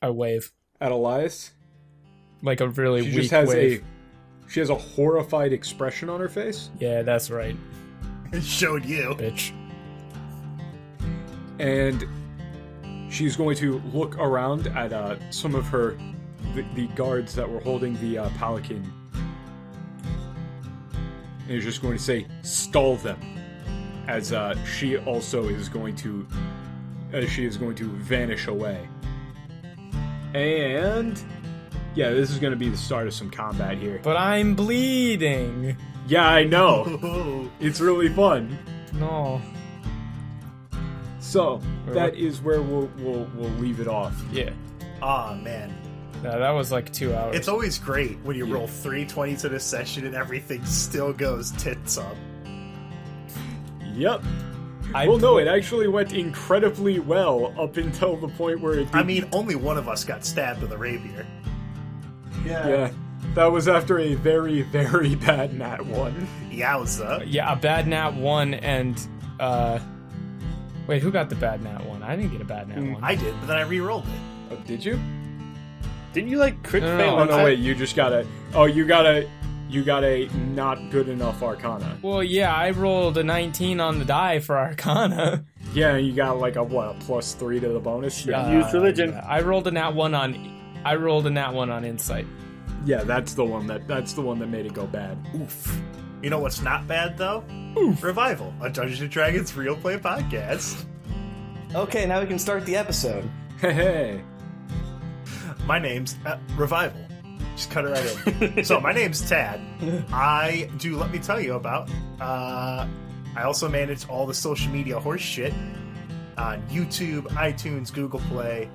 I wave. at Elias. Like a really She weak just has wave. she has a horrified expression on her face. Yeah, that's right, It showed you. bitch. And she's going to look around at some of the guards that were holding the palanquin, and is just going to say, "Stall them," as she also is going to vanish away. And yeah, this is going to be the start of some combat here. But I'm bleeding. Yeah, I know. Ooh. It's really fun. No. So that is where we'll leave it off. Yeah. Aw, man. No, that was like 2 hours. It's always great when you roll 320s in a session and everything still goes tits up. Yep. It actually went incredibly well up until the point where it didn't. I mean, only one of us got stabbed with a rapier. Yeah. That was after a very, very bad nat 1. Yowza. Yeah, a bad nat 1 and wait, who got the bad nat 1? I didn't get a bad nat 1. I did, but then I re-rolled it. Oh, did you? Didn't you like crit No, fail? Oh no, wait, you just got a... Oh, you got a not good enough Arcana. Well, yeah, I rolled a 19 on the die for Arcana. Yeah, you got like a +3 to the bonus? Yeah. Use religion. Yeah, I rolled a nat 1 on Insight. Yeah, that's the one that made it go bad. Oof. You know what's not bad, though? Oof. Revival, a Dungeons & Dragons real play podcast. Okay, now we can start the episode. Hey. My name's Revival. Just cut it right in. So, my name's Tad. Let me tell you about, I also manage all the social media horse shit on YouTube, iTunes, Google Play,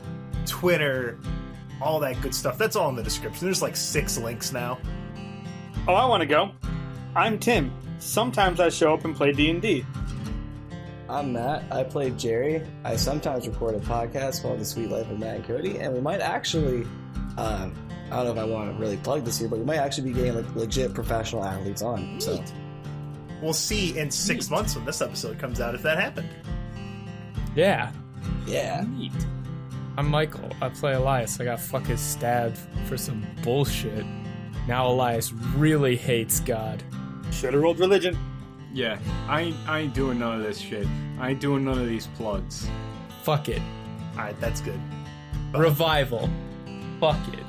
Twitter, all that good stuff. That's all in the description. There's like 6 links now. Oh, I want to go. I'm Tim. Sometimes I show up and play D&D. I'm Matt. I play Jerry. I sometimes record a podcast called The Sweet Life of Matt and Kody, and we might actually, I don't know if I want to really plug this here, but we might actually be getting like legit professional athletes on. So We'll see in 6 months when this episode comes out if that happened. Yeah. yeah. Neat. I'm Michael. I play Elias. I got fucking stabbed for some bullshit. Now Elias really hates God. Should've rolled religion. Yeah, I ain't doing none of this shit. I ain't doing none of these plugs. Fuck it. Alright, that's good. Revival. Fuck it.